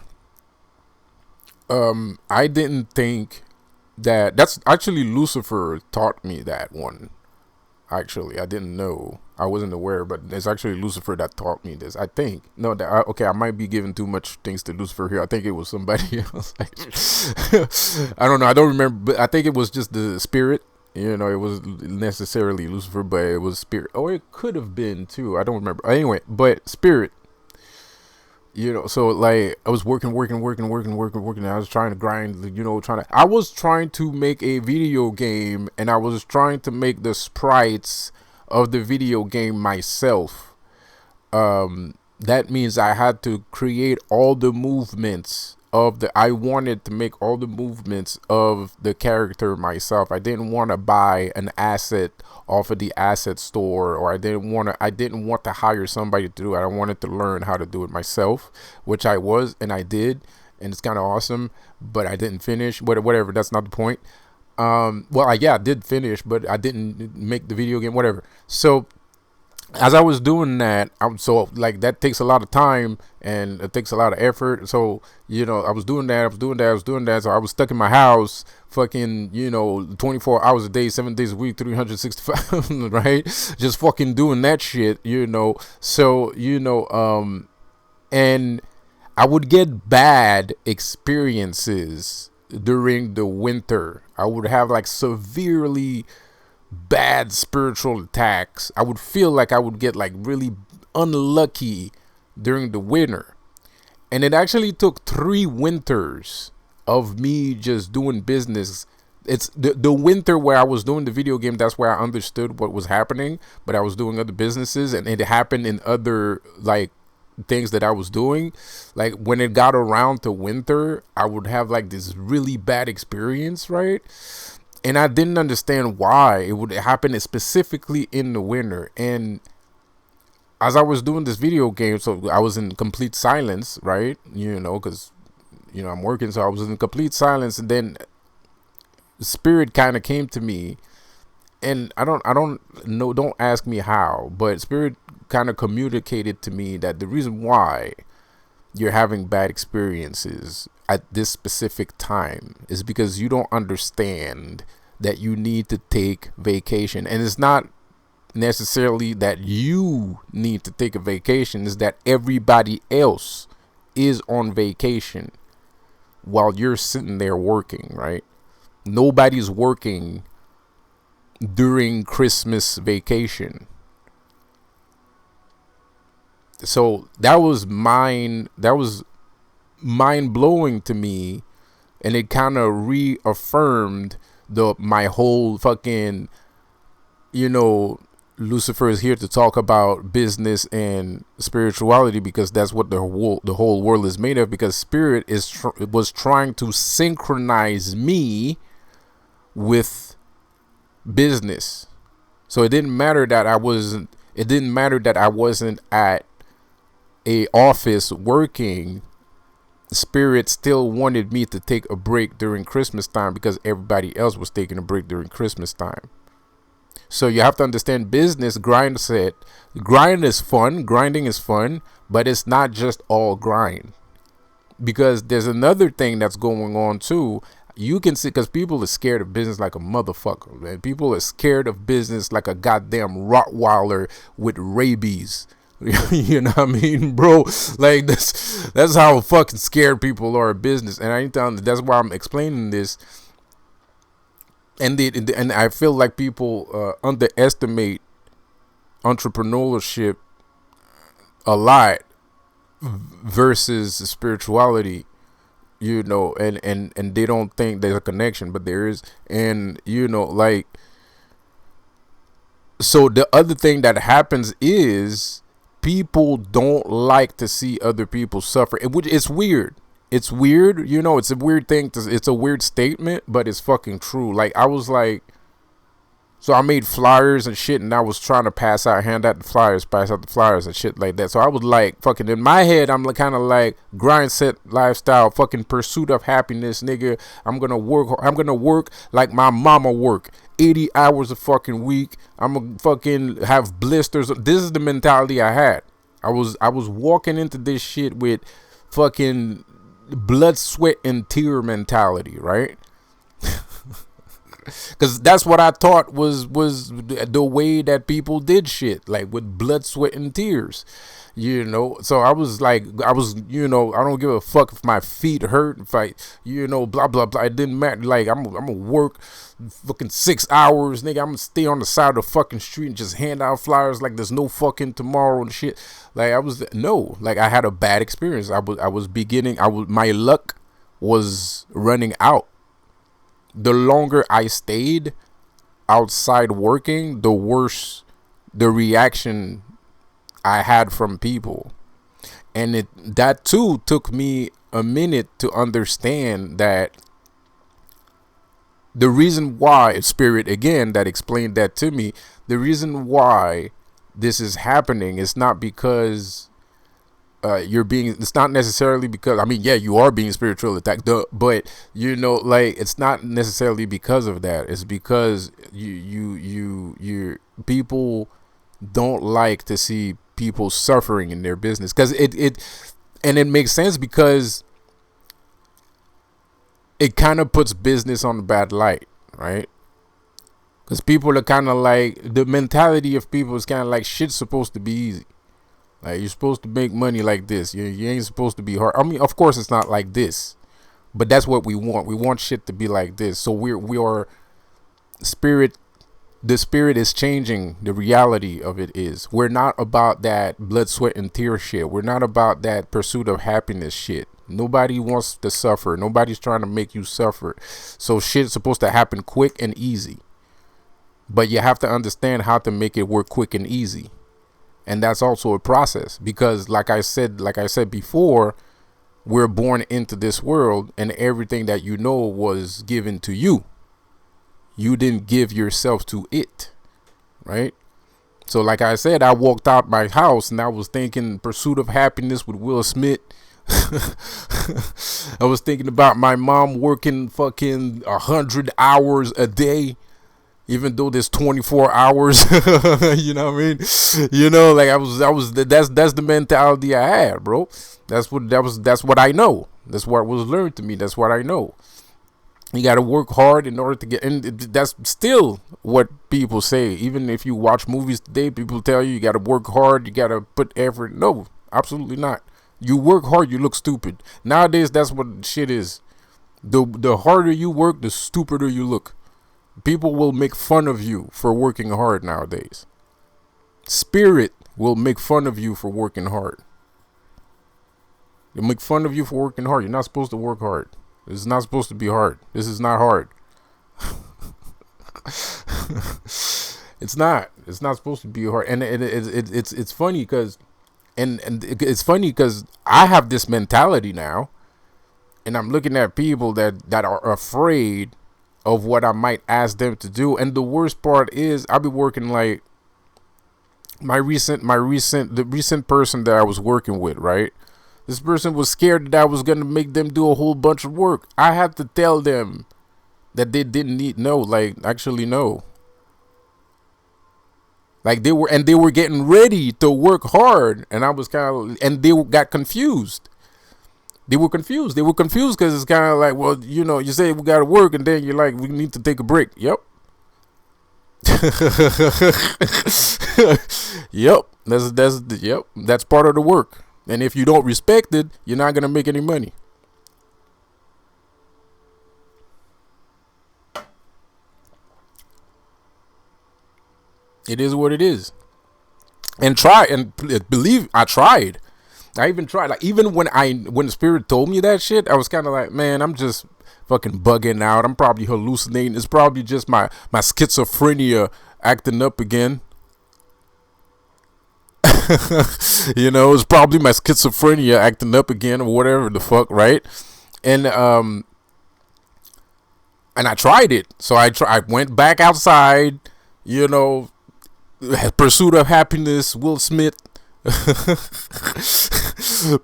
I didn't think that's actually Lucifer taught me that one. Actually, I didn't know. I wasn't aware, but it's actually Lucifer that taught me this. I think. No, okay, I might be giving too much things to Lucifer here. I think it was somebody else. I don't know. I don't remember, but I think it was just the spirit. It was necessarily Lucifer, but it was spirit. Oh, it could have been too. I don't remember. Anyway, but spirit. So like I was working. And I was trying to grind, I was trying to make a video game, and I was trying to make the sprites of the video game myself. That means I had to create all the movements I wanted to make all the movements of the character myself. I didn't want to buy an asset off of the asset store, or I didn't want to hire somebody to do it. I wanted to learn how to do it myself, which I was, and I did, and it's kind of awesome, but I didn't finish. But whatever, that's not the point. I did finish, but I didn't make the video game, whatever. So as I was doing that, that takes a lot of time, and it takes a lot of effort. So, I was doing that. So I was stuck in my house, fucking, 24 hours a day, 7 days a week, 365, right? Just fucking doing that shit, So, and I would get bad experiences during the winter. I would have like severely bad spiritual attacks. I would feel like I would get like really unlucky during the winter. And it actually took 3 winters of me just doing business. It's the winter where I was doing the video game, that's where I understood what was happening, but I was doing other businesses, and it happened in other like things that I was doing. Like when it got around to winter, I would have like this really bad experience, right? And I didn't understand why it would happen specifically in the winter. And as I was doing this video game, so I was in complete silence, right? Because, I'm working, so I was in complete silence. And then Spirit kind of came to me, and I don't know, don't ask me how, but Spirit kind of communicated to me that the reason why you're having bad experiences at this specific time is because you don't understand that you need to take vacation. And it's not necessarily that you need to take a vacation, it's that everybody else is on vacation while you're sitting there working, right? Nobody's working during Christmas vacation. So that was mind blowing to me, and it kind of reaffirmed my whole fucking, Lucifer is here to talk about business and spirituality, because that's what the whole world is made of. Because Spirit was trying to synchronize me with business. So it didn't matter that I wasn't at a office working. Spirit still wanted me to take a break during Christmas time because everybody else was taking a break during Christmas time. So you have to understand, business grinding is fun, but it's not just all grind, because there's another thing that's going on too. You can see, because people are scared of business like a motherfucker, man. People are scared of business like a goddamn Rottweiler with rabies. You know what I mean, bro? Like that's how fucking scared people are of business. And I think that's why I'm explaining this. And I feel like people underestimate entrepreneurship a lot versus spirituality, and they don't think there's a connection, but there is. And like, so the other thing that happens is people don't like to see other people suffer. It's weird. It's weird, it's a weird thing. It's a weird statement, but it's fucking true. Like, I was like, So I made flyers and shit, and I was trying to pass out the flyers and shit like that. So I was like, fucking in my head, I'm like, kind of like grind set lifestyle, fucking pursuit of happiness, nigga. I'm gonna work like my mama work, 80 hours a fucking week. I'm gonna fucking have blisters. This is the mentality I had. I was walking into this shit with fucking blood, sweat, and tear mentality, right? Because that's what I thought was the way that people did shit, like with blood, sweat, and tears, you know. So I was, you know, I don't give a fuck if my feet hurt, if I, you know, blah blah blah. It didn't matter. Like I'm gonna work fucking 6 hours, nigga. I'm gonna stay on the side of the fucking street and just hand out flyers like there's no fucking tomorrow and shit. Like I had a bad experience. My luck was running out. The longer I stayed outside working, the worse the reaction I had from people. And that too took me a minute to understand that the reason why, Spirit again that explained that to me, the reason why this is happening is not because it's not necessarily because, I mean, yeah, you are being spiritually attacked, but you know, like, it's not necessarily because of that. It's because you people don't like to see people suffering in their business, because it makes sense, because it kind of puts business on a bad light, right? Because people are kind of like, the mentality of people is kind of like, shit's supposed to be easy. Like, you're supposed to make money like this. You ain't supposed to be hard. I mean, of course it's not like this, but that's what we want. We want shit to be like this. So we are spirit. The spirit is changing. The reality of it is, we're not about that blood, sweat, and tear shit. We're not about that pursuit of happiness shit. Nobody wants to suffer. Nobody's trying to make you suffer. So shit's supposed to happen quick and easy. But you have to understand how to make it work quick and easy. And that's also a process, because like I said before, we're born into this world, and everything that you know was given to you. You didn't give yourself to it, right? So like I said, I walked out my house and I was thinking Pursuit of Happiness with Will Smith. I was thinking about my mom working fucking 100 hours a day, even though there's 24 hours. You know what I mean? You know, like that's the mentality I had, bro. That's what I know. That's what was learned to me. That's what I know. You got to work hard in order to get, and that's still what people say. Even if you watch movies today, people tell you got to work hard, you got to put effort. No, absolutely not. You work hard, you look stupid. Nowadays, that's what shit is. The harder you work, the stupider you look. People will make fun of you for working hard nowadays. Spirit will make fun of you for working hard. They'll make fun of you for working hard. You're not supposed to work hard. This is not supposed to be hard. This is not hard. It's not. It's not supposed to be hard. And it's funny because, and it's funny because I have this mentality now, and I'm looking at people that are afraid of what I might ask them to do. And the worst part is, I'll be working like the recent person that I was working with, right? This person was scared that I was going to make them do a whole bunch of work. I had to tell them that they didn't need, no. Like they were getting ready to work hard. And I was and they got confused. They were confused because it's kind of like, well, you know, you say we got to work and then you're like, we need to take a break. Yep. Yep. That's part of the work. And if you don't respect it, you're not going to make any money. It is what it is. And believe I tried. I even tried. Like, even when the spirit told me that shit, I was kind of like, man, I'm just fucking bugging out. I'm probably hallucinating. It's probably just my schizophrenia acting up again. You know, it's probably my schizophrenia acting up again or whatever the fuck, right? And I tried it. So I went back outside, You know, Pursuit of Happiness, Will Smith.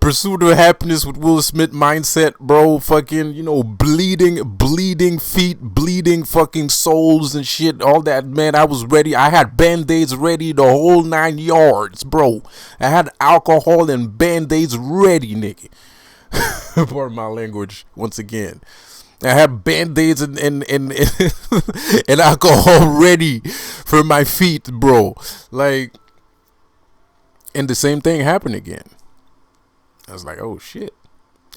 Pursuit of Happiness with Will Smith mindset, bro. Fucking, bleeding feet, bleeding fucking souls and shit. All that, man. I was ready. I had band-aids ready, the whole 9 yards, bro. I had alcohol and band-aids ready, nigga. Pardon my language once again. I had band-aids and and alcohol ready for my feet, bro. Like, and the same thing happened again. I was like, oh shit.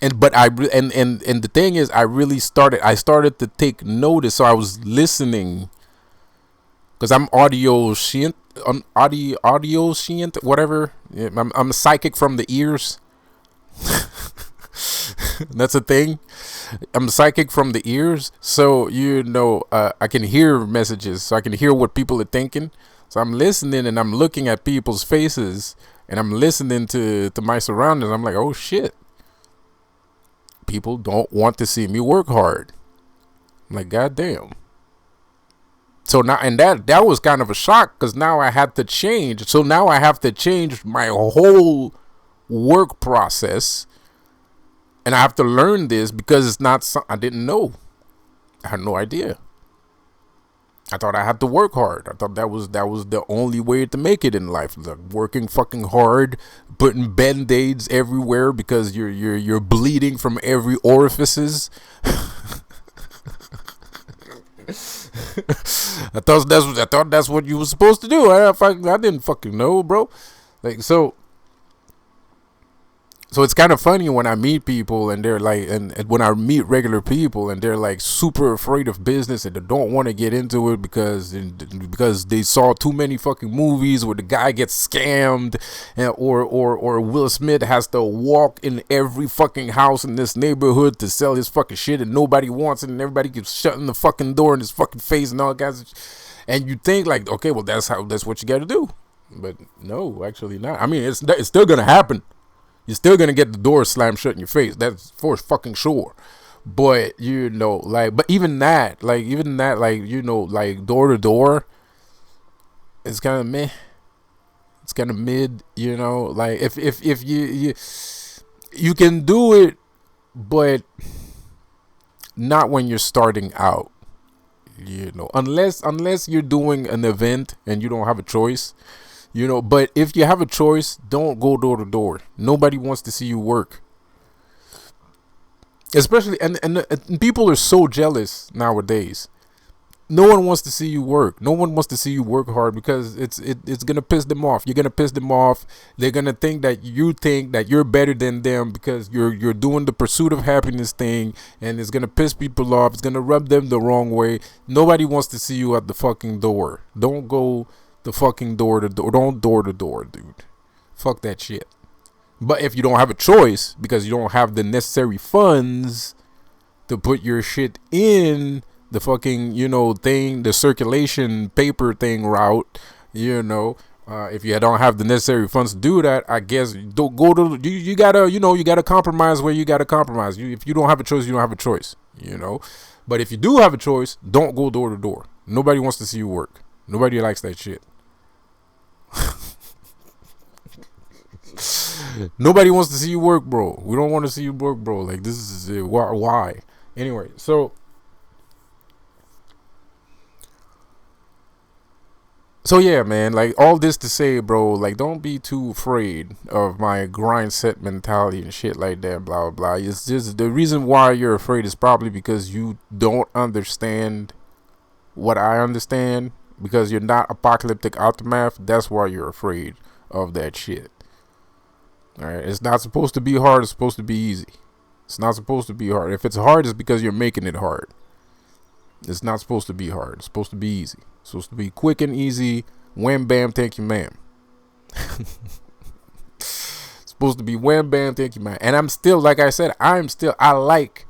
And the thing is, I started to take notice. So I was listening, because I'm audio whatever. Yeah, I'm a psychic from the ears. That's a thing. I'm psychic from the ears, so I can hear messages, so I can hear what people are thinking. So I'm listening and I'm looking at people's faces and I'm listening to my surroundings. I'm like, oh shit, people don't want to see me work hard. I'm like, goddamn. So now, and that was kind of a shock, because now I had to change. So now I have to change my whole work process. And I have to learn this, because it's not something I didn't know. I had no idea. I thought I had to work hard. I thought that was the only way to make it in life. Like working fucking hard, putting band-aids everywhere because you're bleeding from every orifices. I thought that's what you were supposed to do. I didn't fucking know, bro. Like, so it's kind of funny when I meet people and they're like, and when I meet regular people and they're like super afraid of business and they don't want to get into it because they saw too many fucking movies where the guy gets scammed, or Will Smith has to walk in every fucking house in this neighborhood to sell his fucking shit and nobody wants it and everybody keeps shutting the fucking door in his fucking face and all guys. And you think like, okay, well that's what you got to do, but no, actually not. I mean, it's still gonna happen. You're still gonna get the door slammed shut in your face. That's for fucking sure. But but even that, like door to door, it's kind of meh. It's kind of mid. Like if you can do it, but not when you're starting out. Unless you're doing an event and you don't have a choice. But if you have a choice, don't go door to door. Nobody wants to see you work. Especially, and people are so jealous nowadays. No one wants to see you work. No one wants to see you work hard, because it's gonna piss them off. You're gonna piss them off. They're gonna think that you're better than them because you're doing the pursuit of happiness thing, and it's gonna piss people off. It's gonna rub them the wrong way. Nobody wants to see you at the fucking door. Don't go the fucking door to door. Don't door to door, dude. Fuck that shit. But if you don't have a choice because you don't have the necessary funds to put your shit in the fucking thing, the circulation paper thing route, if you don't have the necessary funds to do that, I guess don't go to you gotta compromise where you gotta compromise. If you don't have a choice, you don't have a choice. But if you do have a choice, don't go door to door. Nobody wants to see you work. Nobody likes that shit. Nobody wants to see you work, bro. We don't want to see you work, bro. Like, this is why. Anyway, so yeah, man. Like, all this to say, bro. Like, don't be too afraid of my grind set mentality and shit like that. Blah blah blah. It's just the reason why you're afraid is probably because you don't understand what I understand. Because you're not apocalyptic Opsiimath. That's why you're afraid of that shit. Alright, it's not supposed to be hard, it's supposed to be easy. It's not supposed to be hard. If it's hard, it's because you're making it hard. It's not supposed to be hard. It's supposed to be easy. It's supposed to be quick and easy. Wham bam, thank you, ma'am. It's supposed to be wham bam, thank you, ma'am. And I'm still, like I said, I like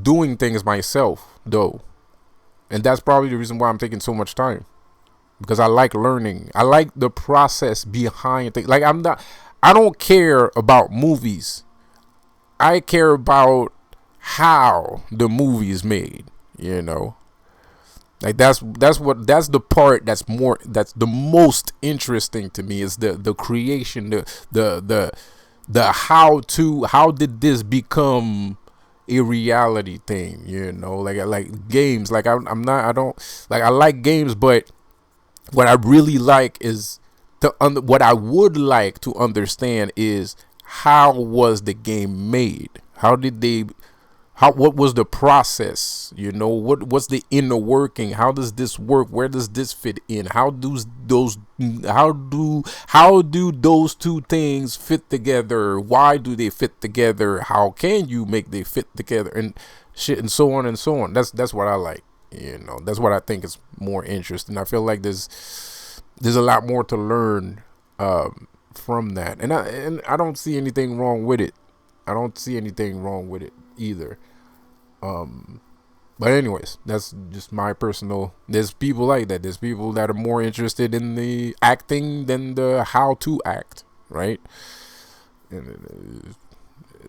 doing things myself, though. And that's probably the reason why I'm taking so much time. Because I like learning. I like the process behind things. Like, I don't care about movies. I care about how the movie is made, Like that's the part that's the most interesting to me, is the creation, the how did this become a reality thing, you know? Like games, like I'm not, I don't, like, I like games, but what I really like is what I would like to understand is, how was the game made? How did they, what was the process? You know, what's the inner working? How does this work? Where does this fit in? How do those two things fit together? Why do they fit together? How can you make they fit together, and shit, and so on and so on. That's what I like. You know, that's what I think is more interesting. I feel like there's a lot more to learn from that, and I don't see anything wrong with it. I don't see anything wrong with it either. But anyways, that's just my personal. There's people like that. There's people that are more interested in the acting than the how to act, right? And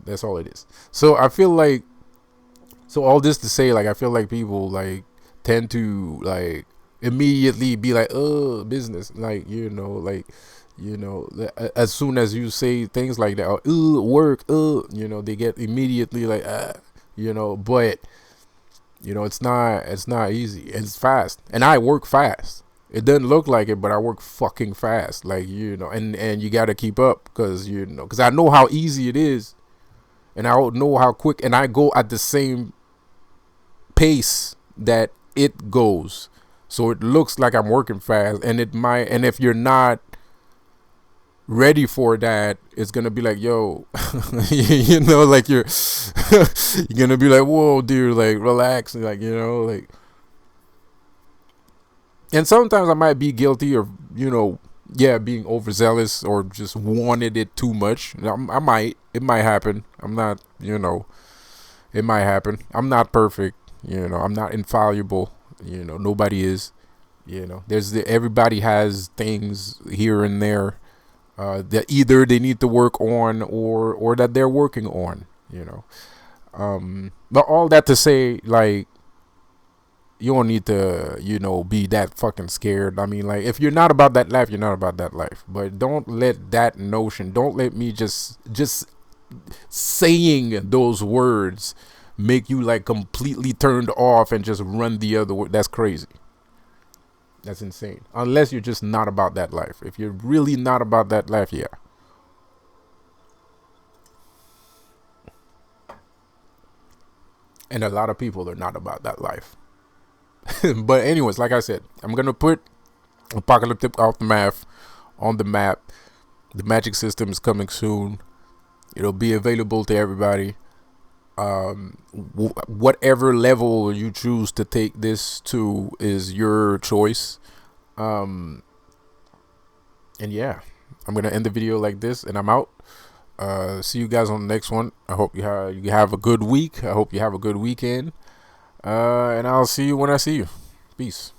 that's all it is. So I feel like, so all this to say, like, I feel like people like tend to like immediately be like, business, like, you know, like, you know, as soon as you say things like that, or work, you know, they get immediately like, you know. But you know, it's not easy. It's fast, and I work fast. It doesn't look like it, but I work fucking fast, like, you know. And you got to keep up, because, you know, because I know how easy it is, and I know how quick, and I go at the same pace that it goes, so it looks like I'm working fast. And it might, and if you're not ready for that, it's gonna be like, yo, you know, like you're you're gonna be like, whoa, dude, like, relax, like, you know, like. And sometimes I might be guilty of, you know, yeah, being overzealous, or just wanted it too much. It might happen. I'm not, you know, it might happen. I'm not perfect, you know. I'm not infallible, you know. Nobody is, you know. Everybody has things here and there that either they need to work on, or that they're working on, you know. But all that to say, like, you don't need to, you know, be that fucking scared. I mean, like, if you're not about that life, you're not about that life. But don't let that notion, don't let me just saying those words make you like completely turned off and just run the other way. That's crazy. That's insane. Unless you're just not about that life. If you're really not about that life, yeah. And a lot of people are not about that life. But anyways, like I said, I'm gonna put Apocalyptic Aftermath on the map. The magic system is coming soon. It'll be available to everybody. Whatever level you choose to take this to is your choice. And yeah, I'm gonna end the video like this, and I'm out. See you guys on the next one. I hope you have a good week. I hope you have a good weekend. And I'll see you when I see you. Peace.